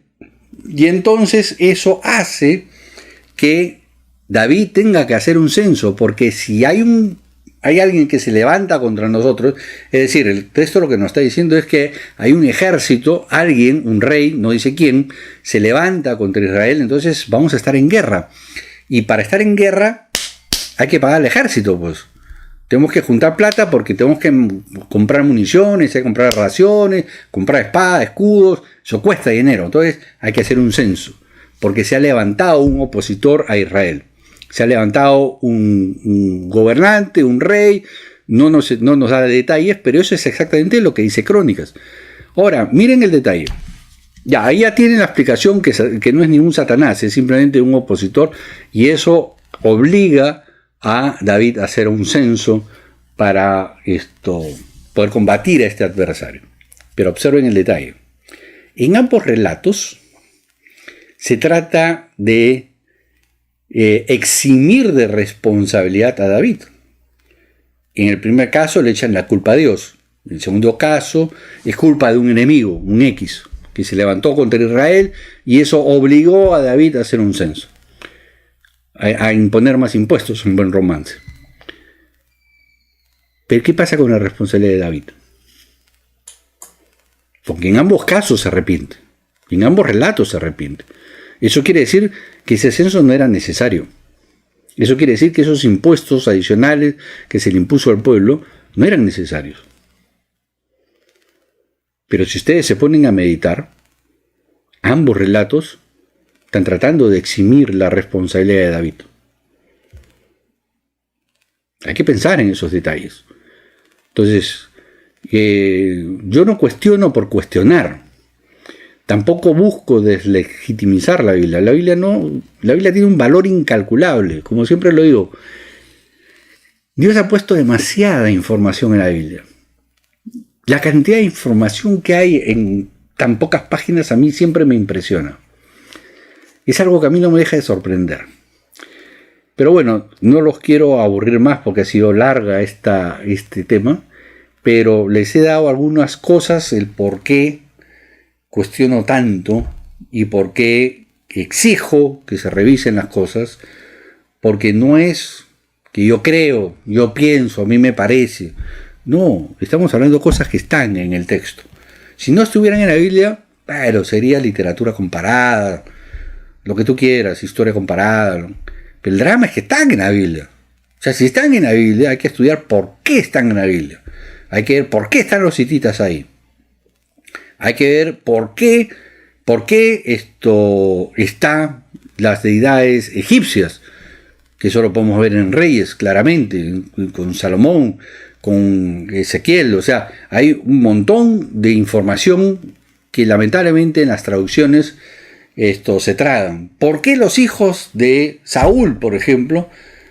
y entonces eso hace que David tenga que hacer un censo, porque si hay alguien que se levanta contra nosotros, es decir, el texto lo que nos está diciendo es que hay un ejército, alguien, un rey, no dice quién, se levanta contra Israel, entonces vamos a estar en guerra. Y para estar en guerra hay que pagar al ejército, pues. Tenemos que juntar plata porque tenemos que comprar municiones, hay que comprar raciones, comprar espadas, escudos, eso cuesta dinero. Entonces hay que hacer un censo, porque se ha levantado un opositor a Israel. Se ha levantado un gobernante, un rey, no nos da detalles, pero eso es exactamente lo que dice Crónicas. Ahora, miren el detalle. Ya, ahí ya tienen la explicación que no es ningún Satanás, es simplemente un opositor, y eso obliga a David a hacer un censo para poder combatir a este adversario. Pero observen el detalle. En ambos relatos se trata de eximir de responsabilidad a David. En el primer caso le echan la culpa a Dios. En el segundo caso es culpa de un enemigo, un X, que se levantó contra Israel y eso obligó a David a hacer un censo, a imponer más impuestos, un buen romance. Pero ¿qué pasa con la responsabilidad de David? Porque en ambos casos se arrepiente, en ambos relatos se arrepiente. Eso quiere decir que ese censo no era necesario. Eso quiere decir que esos impuestos adicionales que se le impuso al pueblo no eran necesarios. Pero si ustedes se ponen a meditar, ambos relatos están tratando de eximir la responsabilidad de David. Hay que pensar en esos detalles. Entonces, yo no cuestiono por cuestionar. Tampoco busco deslegitimizar la Biblia. La Biblia tiene un valor incalculable. Como siempre lo digo, Dios ha puesto demasiada información en la Biblia. La cantidad de información que hay en tan pocas páginas a mí siempre me impresiona. Es algo que a mí no me deja de sorprender. Pero bueno, no los quiero aburrir más porque ha sido larga este tema, pero les he dado algunas cosas, el por qué cuestiono tanto y por qué exijo que se revisen las cosas, porque no es que yo creo, yo pienso, a mí me parece. No, estamos hablando de cosas que están en el texto. Si no estuvieran en la Biblia, pero sería literatura comparada, lo que tú quieras, historia comparada, ¿no? Pero el drama es que están en la Biblia. O sea, si están en la Biblia, hay que estudiar por qué están en la Biblia. Hay que ver por qué están los hititas ahí. Hay que ver por qué está las deidades egipcias, que eso lo podemos ver en Reyes, claramente, con Salomón, con Ezequiel. O sea, hay un montón de información que lamentablemente en las traducciones se tragan. ¿Por qué los hijos de Saúl, por ejemplo,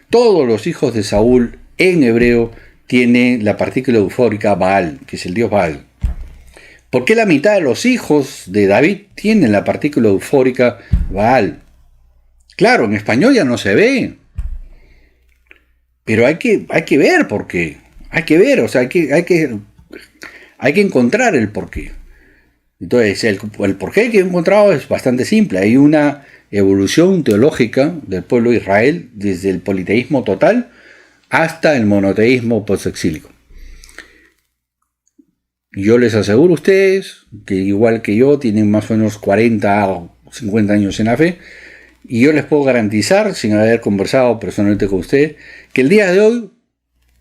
todos los hijos de Saúl en hebreo tienen la partícula eufórica Baal, que es el dios Baal? ¿Por qué la mitad de los hijos de David tienen la partícula eufórica Baal? Claro, en español ya no se ve. Pero hay que ver por qué. Hay que ver, o sea, hay que encontrar el porqué. Entonces, el porqué que he encontrado es bastante simple. Hay una evolución teológica del pueblo de Israel desde el politeísmo total hasta el monoteísmo postexílico. Yo les aseguro a ustedes que igual que yo tienen más o menos 40 o 50 años en la fe, y yo les puedo garantizar, sin haber conversado personalmente con ustedes, que el día de hoy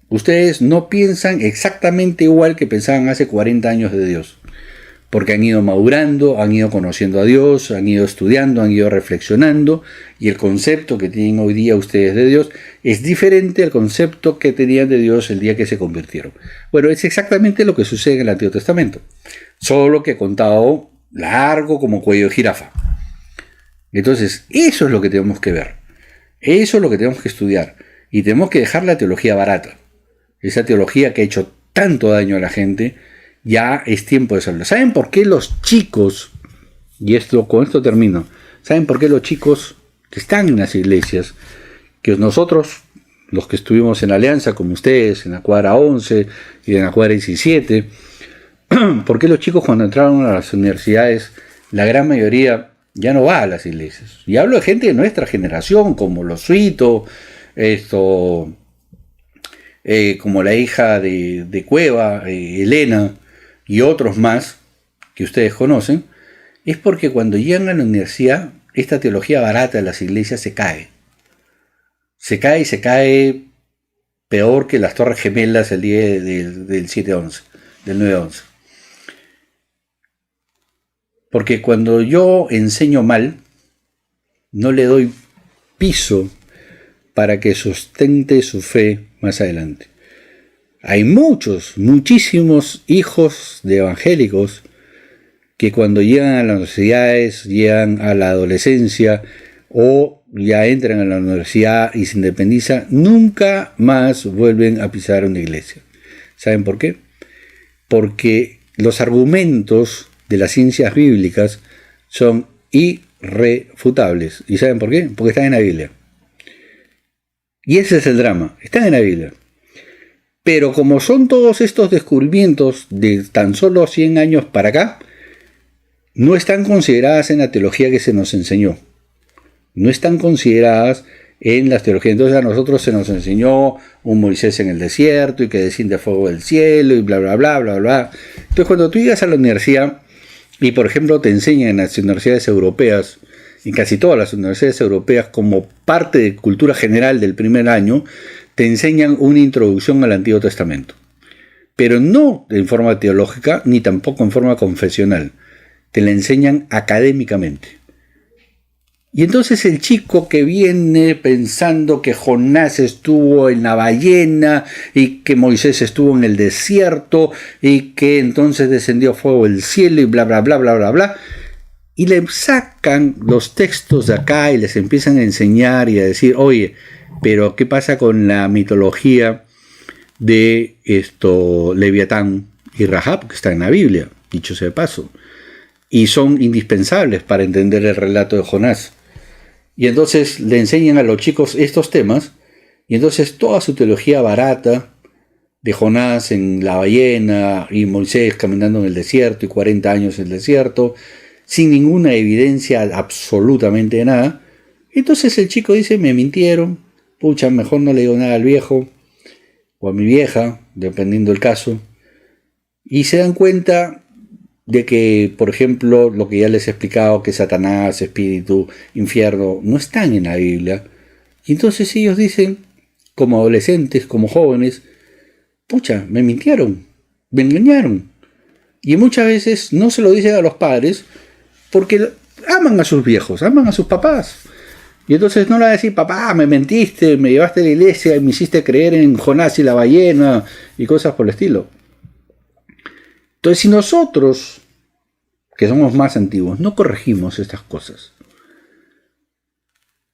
ustedes no piensan exactamente igual que pensaban hace 40 años de Dios. porque han ido madurando, han ido conociendo a Dios, han ido estudiando, han ido reflexionando, y el concepto que tienen hoy día ustedes de Dios es diferente al concepto que tenían de Dios el día que se convirtieron. Bueno, es exactamente lo que sucede en el Antiguo Testamento, solo que contado largo como cuello de jirafa. Entonces, eso es lo que tenemos que ver, eso es lo que tenemos que estudiar, y tenemos que dejar la teología barata, esa teología que ha hecho tanto daño a la gente. Ya es tiempo de hacerlo. ¿Saben por qué los chicos, y con esto termino, saben por qué los chicos que están en las iglesias, que nosotros, los que estuvimos en Alianza, como ustedes, en la cuadra 11 y en la cuadra 17, por qué los chicos cuando entraron a las universidades, la gran mayoría ya no va a las iglesias? Y hablo de gente de nuestra generación, como los Suito, como la hija de Cueva, Elena, y otros más que ustedes conocen, es porque cuando llegan a la universidad, esta teología barata de las iglesias se cae. Se cae y se cae peor que las Torres Gemelas el día del 7-11, del 9-11. Porque cuando yo enseño mal, no le doy piso para que sustente su fe más adelante. Hay muchísimos hijos de evangélicos que cuando llegan a las universidades, llegan a la adolescencia o ya entran a la universidad y se independizan, nunca más vuelven a pisar una iglesia. ¿Saben por qué? Porque los argumentos de las ciencias bíblicas son irrefutables. ¿Y saben por qué? Porque están en la Biblia. Y ese es el drama, están en la Biblia. Pero como son todos estos descubrimientos de tan solo 100 años para acá, no están consideradas en la teología que se nos enseñó. No están consideradas en las teologías. Entonces a nosotros se nos enseñó un Moisés en el desierto y que desciende fuego del cielo y bla, bla, bla, bla, bla. Entonces cuando tú llegas a la universidad y por ejemplo te enseñan en las universidades europeas, en casi todas las universidades europeas, como parte de cultura general del primer año, te enseñan una introducción al Antiguo Testamento. Pero no en forma teológica, ni tampoco en forma confesional. Te la enseñan académicamente. Y entonces el chico que viene pensando que Jonás estuvo en la ballena y que Moisés estuvo en el desierto y que entonces descendió fuego del cielo y bla, bla, bla, bla, bla, bla, y le sacan los textos de acá y les empiezan a enseñar y a decir, oye, pero ¿qué pasa con la mitología de Leviatán y Rahab, que está en la Biblia, dicho sea de paso? Y son indispensables para entender el relato de Jonás. Y entonces le enseñan a los chicos estos temas, y entonces toda su teología barata de Jonás en la ballena y Moisés caminando en el desierto y 40 años en el desierto, sin ninguna evidencia absolutamente de nada. Entonces el chico dice, me mintieron, pucha, mejor no le digo nada al viejo o a mi vieja, dependiendo del caso. Y se dan cuenta de que, por ejemplo, lo que ya les he explicado, que Satanás, espíritu, infierno, no están en la Biblia. Y entonces ellos dicen, como adolescentes, como jóvenes, pucha, me mintieron, me engañaron. Y muchas veces no se lo dicen a los padres porque aman a sus viejos, aman a sus papás. Y entonces no le va a decir, papá, me mentiste, me llevaste a la iglesia y me hiciste creer en Jonás y la ballena y cosas por el estilo. Entonces, si nosotros, que somos más antiguos, no corregimos estas cosas,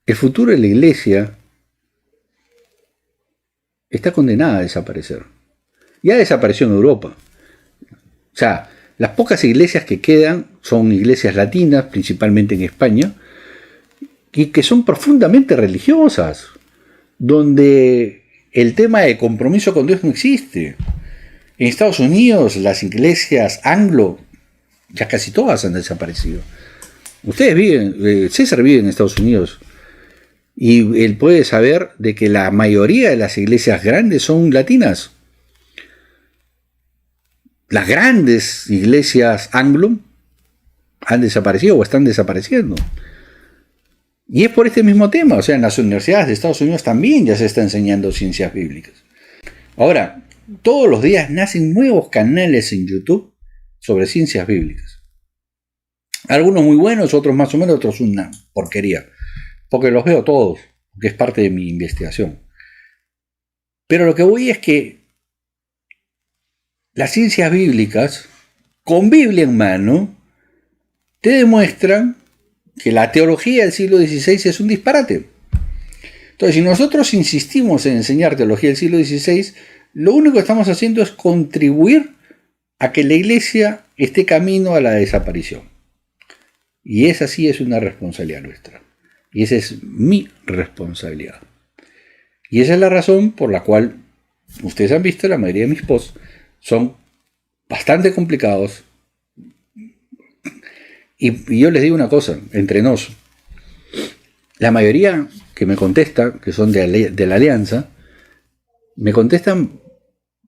el futuro de la iglesia está condenada a desaparecer. Ya desapareció en Europa. O sea, las pocas iglesias que quedan son iglesias latinas, principalmente en España, y que son profundamente religiosas, donde el tema de compromiso con Dios no existe. En Estados Unidos, las iglesias anglo, ya casi todas han desaparecido. Ustedes viven, César vive en Estados Unidos, y él puede saber de que la mayoría de las iglesias grandes son latinas. Las grandes iglesias anglo han desaparecido o están desapareciendo. Y es por este mismo tema. O sea, en las universidades de Estados Unidos también ya se está enseñando ciencias bíblicas. Ahora, todos los días nacen nuevos canales en YouTube sobre ciencias bíblicas. Algunos muy buenos, otros más o menos, otros una porquería. Porque los veo todos, que es parte de mi investigación. Pero lo que voy es que las ciencias bíblicas, con Biblia en mano, te demuestran que la teología del siglo XVI es un disparate. Entonces, si nosotros insistimos en enseñar teología del siglo XVI, lo único que estamos haciendo es contribuir a que la Iglesia esté camino a la desaparición. Y esa sí es una responsabilidad nuestra. Y esa es mi responsabilidad. Y esa es la razón por la cual ustedes han visto la mayoría de mis posts son bastante complicados. Y yo les digo una cosa, entre nos, la mayoría que me contesta, que son de la Alianza, me contestan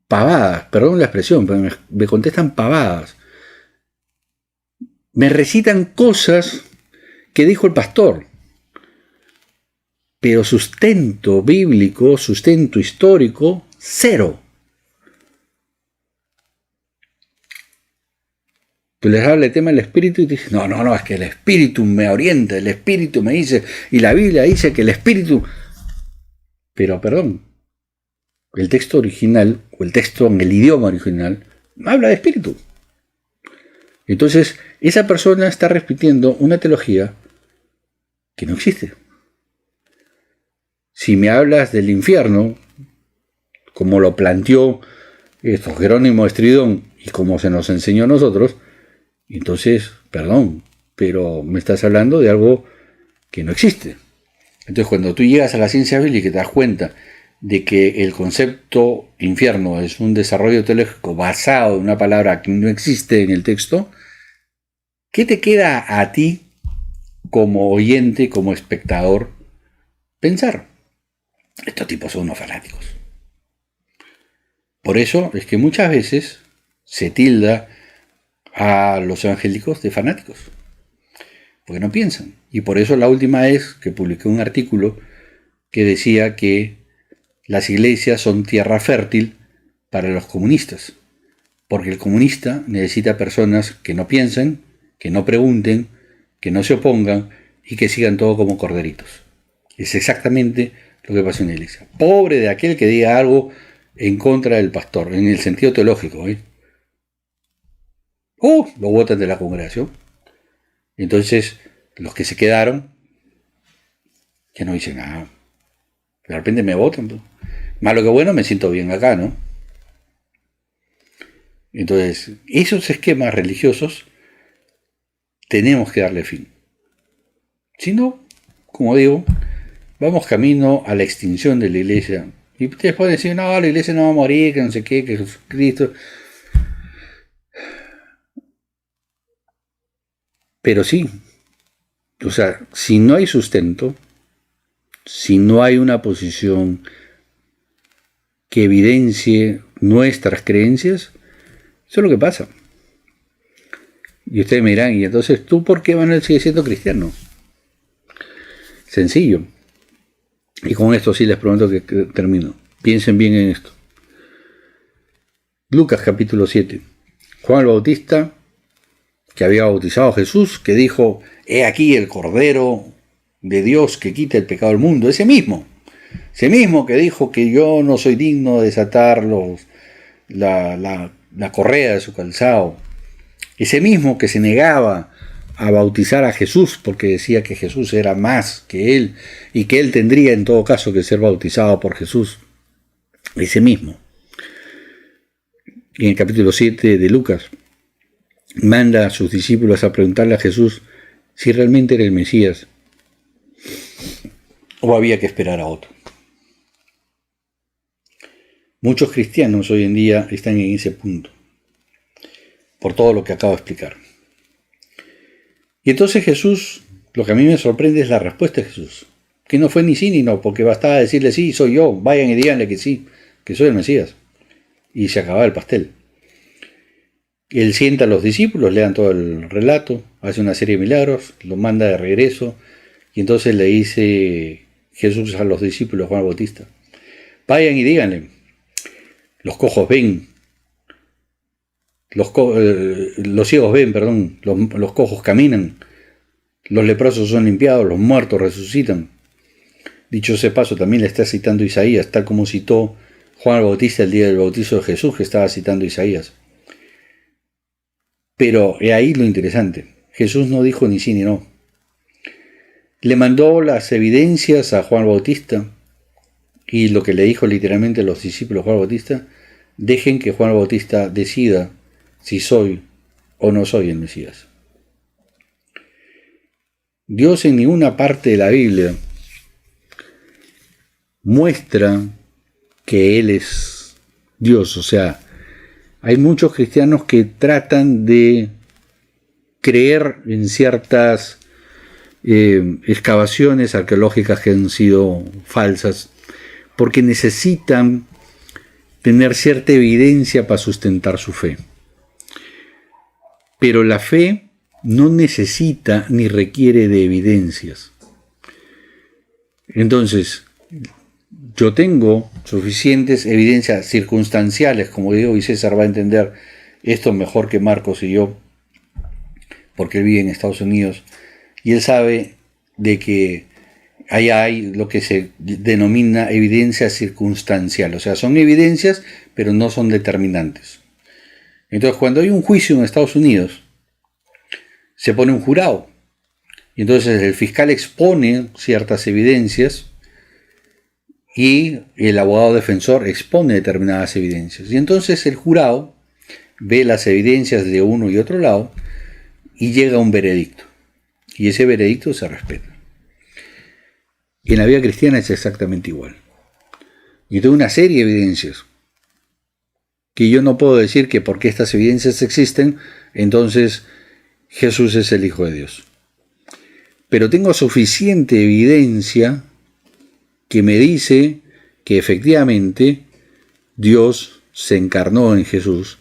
pavadas, perdón la expresión, pero me contestan pavadas. Me recitan cosas que dijo el pastor, pero sustento bíblico, sustento histórico, cero. Tú les hablas del tema del espíritu y te dicen, no, es que el espíritu me orienta, el espíritu me dice, y la Biblia dice que el espíritu... Pero perdón, el texto original, o el texto en el idioma original, habla de espíritu. Entonces, esa persona está repitiendo una teología que no existe. Si me hablas del infierno, como lo planteó Jerónimo Estridón y como se nos enseñó a nosotros, entonces, perdón, pero me estás hablando de algo que no existe. Entonces, cuando tú llegas a la ciencia bíblica y te das cuenta de que el concepto infierno es un desarrollo teológico basado en una palabra que no existe en el texto, ¿qué te queda a ti como oyente, como espectador, pensar? Estos tipos son unos fanáticos. Por eso es que muchas veces se tilda a los evangélicos de fanáticos, porque no piensan. Y por eso la última vez que publiqué un artículo que decía que las iglesias son tierra fértil para los comunistas, porque el comunista necesita personas que no piensen, que no pregunten, que no se opongan y que sigan todo como corderitos. Es exactamente lo que pasa en la iglesia. Pobre de aquel que diga algo en contra del pastor, en el sentido teológico, lo votan de la congregación. Entonces, los que se quedaron, ya no dicen nada. De repente me votan. ¿No? Malo que bueno, me siento bien acá, ¿no? Entonces, esos esquemas religiosos tenemos que darle fin. Si no, como digo, vamos camino a la extinción de la iglesia. Y ustedes pueden decir, no, la iglesia no va a morir, que no sé qué, que Jesucristo... Pero sí, o sea, si no hay sustento, si no hay una posición que evidencie nuestras creencias, eso es lo que pasa. Y ustedes me dirán, ¿y entonces tú por qué Manuel sigue siendo cristiano? Sencillo. Y con esto sí les prometo que termino. Piensen bien en esto. Lucas capítulo 7. Juan el Bautista, que había bautizado a Jesús, que dijo, he aquí el Cordero de Dios que quita el pecado del mundo. Ese mismo que dijo que yo no soy digno de desatar la correa de su calzado. Ese mismo que se negaba a bautizar a Jesús porque decía que Jesús era más que él y que él tendría en todo caso que ser bautizado por Jesús. Ese mismo. Y en el capítulo 7 de Lucas manda a sus discípulos a preguntarle a Jesús si realmente era el Mesías o había que esperar a otro. Muchos cristianos hoy en día están en ese punto, por todo lo que acabo de explicar. Y entonces Jesús, lo que a mí me sorprende es la respuesta de Jesús, que no fue ni sí ni no, porque bastaba decirle sí, soy yo, vayan y díganle que sí, que soy el Mesías, y se acababa el pastel. Él sienta a los discípulos, lean todo el relato, hace una serie de milagros, los manda de regreso, y entonces le dice Jesús a los discípulos, Juan Bautista, vayan y díganle, los cojos ven, los ciegos ven, perdón, los cojos caminan, los leprosos son limpiados, los muertos resucitan. Dicho ese paso, también le está citando Isaías, tal como citó Juan el Bautista el día del bautizo de Jesús, que estaba citando Isaías. Pero ahí lo interesante, Jesús no dijo ni sí ni no. Le mandó las evidencias a Juan el Bautista, y lo que le dijo literalmente a los discípulos de Juan el Bautista: dejen que Juan el Bautista decida si soy o no soy el Mesías. Dios en ninguna parte de la Biblia muestra que Él es Dios. O sea, hay muchos cristianos que tratan de creer en ciertas excavaciones arqueológicas que han sido falsas, porque necesitan tener cierta evidencia para sustentar su fe. Pero la fe no necesita ni requiere de evidencias. Entonces, yo tengo suficientes evidencias circunstanciales, como digo, y César va a entender esto mejor que Marcos y yo, porque él vive en Estados Unidos, y él sabe de que allá hay lo que se denomina evidencia circunstancial. O sea, son evidencias, pero no son determinantes. Entonces, cuando hay un juicio en Estados Unidos, se pone un jurado. Y entonces el fiscal expone ciertas evidencias y el abogado defensor expone determinadas evidencias. Y entonces el jurado ve las evidencias de uno y otro lado y llega a un veredicto. Y ese veredicto se respeta. En la vida cristiana es exactamente igual. Y tengo una serie de evidencias que yo no puedo decir que porque estas evidencias existen, entonces Jesús es el Hijo de Dios. Pero tengo suficiente evidencia que me dice que efectivamente Dios se encarnó en Jesús,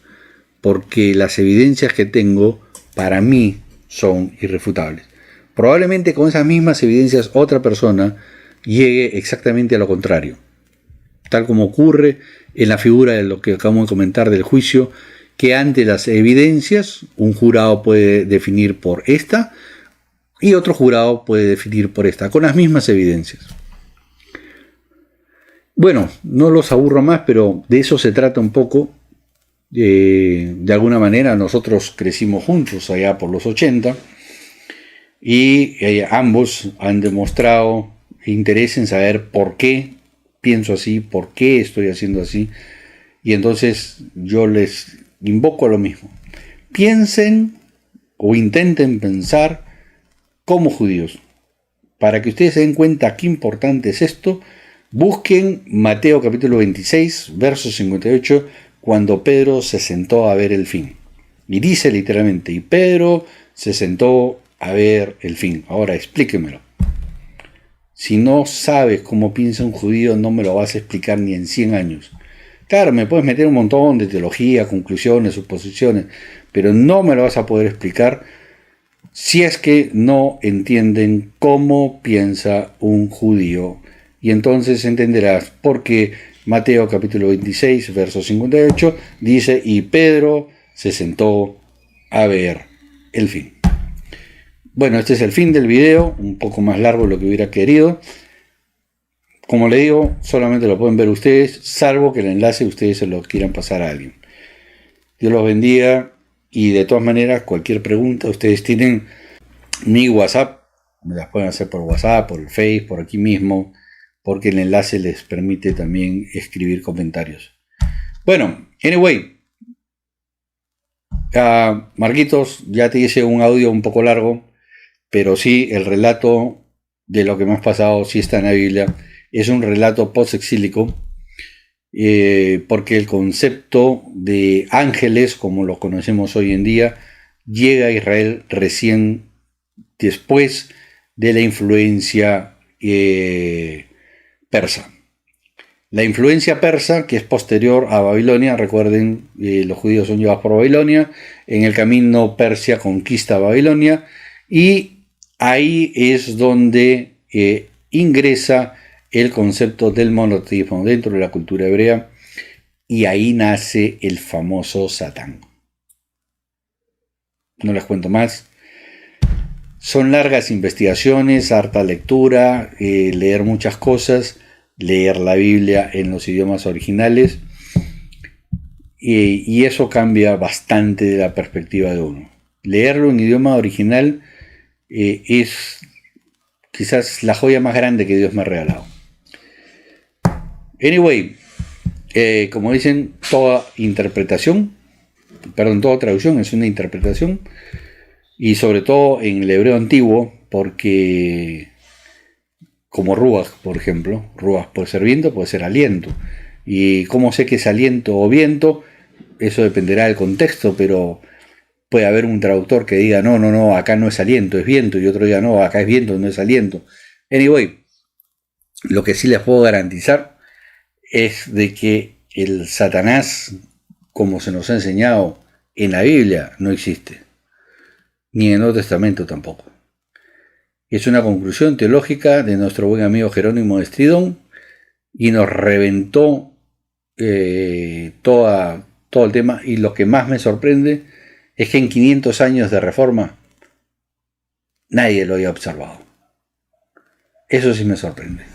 porque las evidencias que tengo para mí son irrefutables. Probablemente con esas mismas evidencias otra persona llegue exactamente a lo contrario, tal como ocurre en la figura de lo que acabamos de comentar del juicio, que ante las evidencias un jurado puede definir por esta y otro jurado puede definir por esta, con las mismas evidencias. Bueno, no los aburro más, pero de eso se trata un poco. De alguna manera nosotros crecimos juntos allá por los 80 y ambos han demostrado interés en saber por qué pienso así, por qué estoy haciendo así, y entonces yo les invoco a lo mismo. Piensen o intenten pensar como judíos. Para que ustedes se den cuenta qué importante es esto, busquen Mateo capítulo 26, verso 58, cuando Pedro se sentó a ver el fin. Y dice literalmente, y Pedro se sentó a ver el fin. Ahora explíquemelo. Si no sabes cómo piensa un judío, no me lo vas a explicar ni en 100 años. Claro, me puedes meter un montón de teología, conclusiones, suposiciones, pero no me lo vas a poder explicar si es que no entienden cómo piensa un judío. Y entonces entenderás por qué Mateo capítulo 26, verso 58, dice, y Pedro se sentó a ver el fin. Bueno, este es el fin del video, un poco más largo de lo que hubiera querido. Como le digo, solamente lo pueden ver ustedes, salvo que el enlace ustedes se lo quieran pasar a alguien. Dios los bendiga, y de todas maneras, cualquier pregunta, ustedes tienen mi WhatsApp, me las pueden hacer por WhatsApp, por el Face, por aquí mismo, porque el enlace les permite también escribir comentarios. Bueno, anyway, Marquitos, ya te hice un audio un poco largo, pero sí, el relato de lo que me ha pasado sí está en la Biblia. Es un relato post-exílico, porque el concepto de ángeles, como lo conocemos hoy en día, llega a Israel recién después de la influencia persa. La influencia persa, que es posterior a Babilonia, recuerden, los judíos son llevados por Babilonia, en el camino Persia conquista Babilonia, y ahí es donde ingresa el concepto del monoteísmo dentro de la cultura hebrea, y ahí nace el famoso Satán. no les cuento más. Son largas investigaciones, harta lectura, leer muchas cosas, leer la Biblia en los idiomas originales, y eso cambia bastante de la perspectiva de uno. Leerlo en idioma original es quizás la joya más grande que Dios me ha regalado. Anyway, como dicen, toda traducción es una interpretación, y sobre todo en el hebreo antiguo, porque como ruach, por ejemplo, ruach puede ser viento, puede ser aliento. Y cómo sé que es aliento o viento, eso dependerá del contexto, pero puede haber un traductor que diga, no, acá no es aliento, es viento, y otro diga, no, acá es viento, no es aliento. Anyway, lo que sí les puedo garantizar es de que el Satanás, como se nos ha enseñado en la Biblia, no existe, ni en el Nuevo Testamento tampoco. Es una conclusión teológica de nuestro buen amigo Jerónimo de Estridón, y nos reventó todo el tema. Y lo que más me sorprende es que en 500 años de reforma nadie lo había observado. Eso sí me sorprende.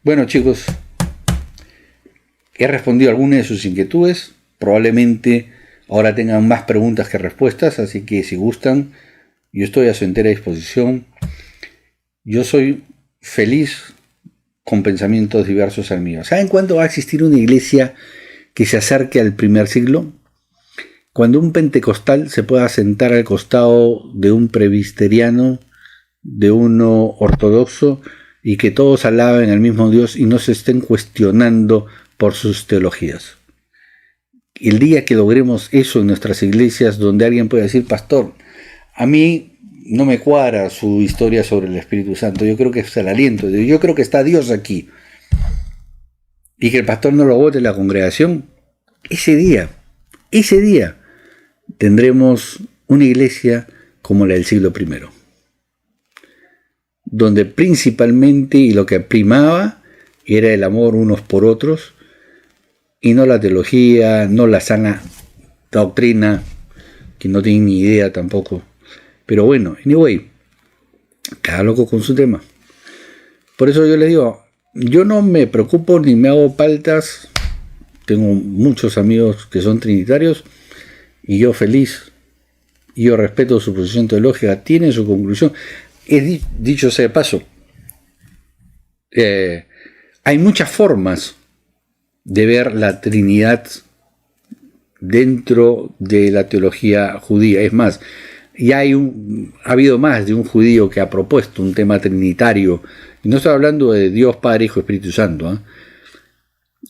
Bueno, chicos, he respondido a algunas de sus inquietudes. Probablemente ahora tengan más preguntas que respuestas, así que si gustan, yo estoy a su entera disposición. Yo soy feliz con pensamientos diversos al mío. ¿Saben cuándo va a existir una iglesia que se acerque al primer siglo? Cuando un pentecostal se pueda sentar al costado de un presbiteriano, de uno ortodoxo, y que todos alaben al mismo Dios y no se estén cuestionando por sus teologías. El día que logremos eso en nuestras iglesias, donde alguien pueda decir, pastor, a mí no me cuadra su historia sobre el Espíritu Santo, yo creo que es el aliento, yo creo que está Dios aquí, y que el pastor no lo vote en la congregación, ese día tendremos una iglesia como la del siglo I, donde principalmente y lo que primaba era el amor unos por otros, y no la teología, no la sana doctrina, que no tienen ni idea tampoco. Pero bueno, anyway, cada loco con su tema. Por eso yo les digo, yo no me preocupo ni me hago paltas. Tengo muchos amigos que son trinitarios y yo feliz. Yo respeto su posición teológica, tiene su conclusión. Dicho sea de paso, hay muchas formas de ver la Trinidad dentro de la teología judía. Es más, y ha habido más de un judío que ha propuesto un tema trinitario, y no estoy hablando de Dios, Padre, Hijo, Espíritu Santo,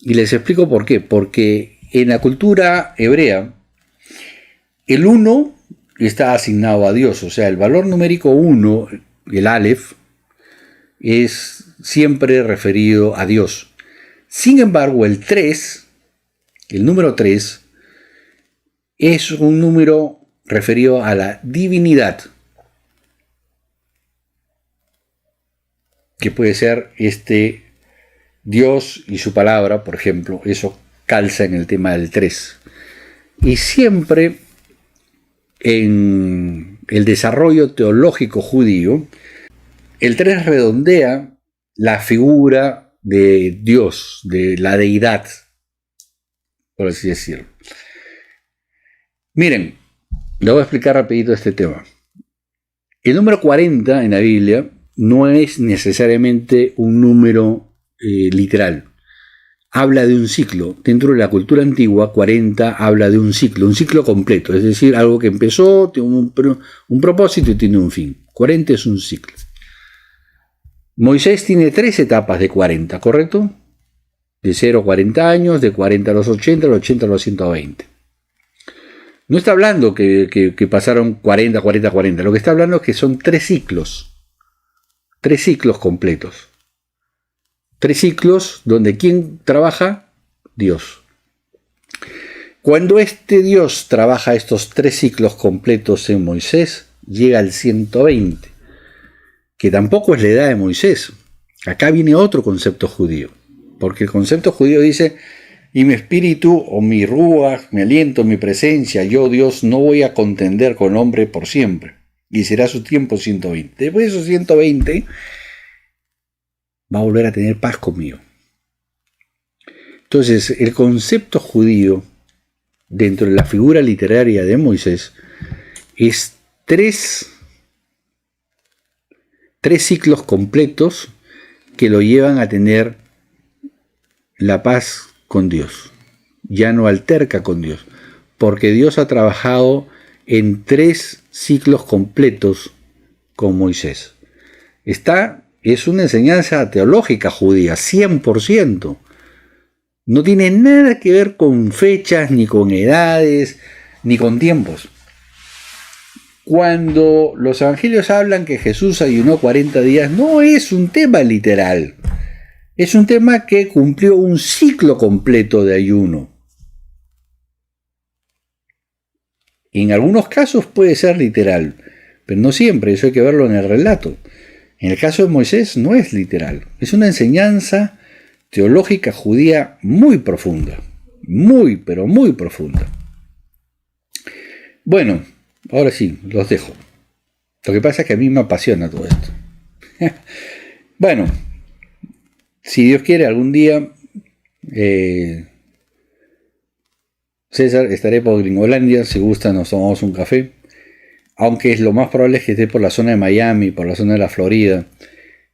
y les explico por qué. Porque en la cultura hebrea el 1 está asignado a Dios, o sea, el valor numérico 1, el Aleph, es siempre referido a Dios. Sin embargo, el número 3, es un número referido a la divinidad, que puede ser Dios y su palabra, por ejemplo. Eso calza en el tema del 3. Y siempre en el desarrollo teológico judío, el 3 redondea la figura de Dios, de la deidad, por así decirlo. Miren, le voy a explicar rapidito este tema. El número 40 en la Biblia no es necesariamente un número literal. Habla de un ciclo. Dentro de la cultura antigua, 40 habla de un ciclo completo. Es decir, algo que empezó, tiene un propósito y tiene un fin. 40 es un ciclo. Moisés tiene 3 etapas de 40, ¿correcto? De 0 a 40 años, de 40 a los 80, de 80 a los 120. No está hablando que pasaron 40. Lo que está hablando es que son 3 ciclos. 3 ciclos completos. 3 ciclos donde ¿quién trabaja? Dios. Cuando Dios trabaja estos 3 ciclos completos en Moisés, llega al 120, que tampoco es la edad de Moisés. Acá viene otro concepto judío, porque el concepto judío dice Y mi espíritu o mi ruach, mi aliento, mi presencia, yo Dios no voy a contender con el hombre por siempre. Y será su tiempo 120. Después de esos 120 va a volver a tener paz conmigo. Entonces, el concepto judío dentro de la figura literaria de Moisés es tres ciclos completos que lo llevan a tener la paz con Dios. Ya no alterca con Dios, porque Dios ha trabajado en 3 ciclos completos con Moisés. Es una enseñanza teológica judía, 100%. No tiene nada que ver con fechas, ni con edades, ni con tiempos. Cuando los evangelios hablan que Jesús ayunó 40 días, no es un tema literal. Es un tema que cumplió un ciclo completo de ayuno. En algunos casos puede ser literal, pero no siempre, eso hay que verlo en el relato. En el caso de Moisés no es literal, es una enseñanza teológica judía muy profunda, muy, pero muy profunda. Bueno, ahora sí, los dejo. Lo que pasa es que a mí me apasiona todo esto. Bueno, si Dios quiere, algún día, César, estaré por Gringolandia. Si gusta, nos tomamos un café. Aunque lo más probable es que esté por la zona de Miami, por la zona de la Florida.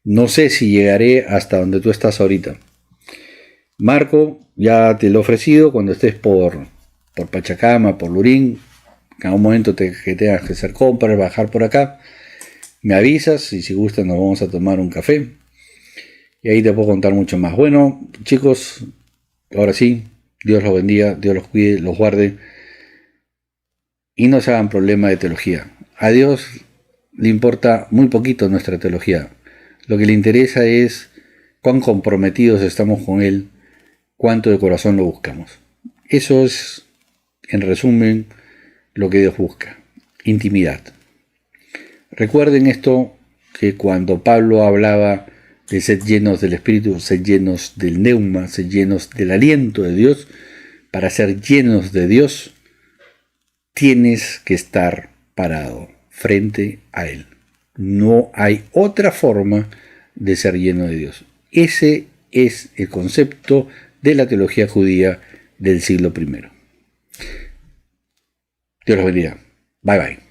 No sé si llegaré hasta donde tú estás ahorita. Marco, ya te lo he ofrecido cuando estés por Pachacama, por Lurín. En algún momento que tengas que hacer compras, bajar por acá. Me avisas y si gusta nos vamos a tomar un café. Y ahí te puedo contar mucho más. Bueno, chicos, ahora sí, Dios los bendiga, Dios los cuide, los guarde. Y no se hagan problema de teología. A Dios le importa muy poquito nuestra teología. Lo que le interesa es cuán comprometidos estamos con Él, cuánto de corazón lo buscamos. Eso es, en resumen, lo que Dios busca. Intimidad. Recuerden esto, que cuando Pablo hablaba de ser llenos del Espíritu, ser llenos del neuma, ser llenos del aliento de Dios, para ser llenos de Dios, tienes que estar parado frente a Él. No hay otra forma de ser lleno de Dios. Ese es el concepto de la teología judía del siglo I. Dios los bendiga. Bye bye.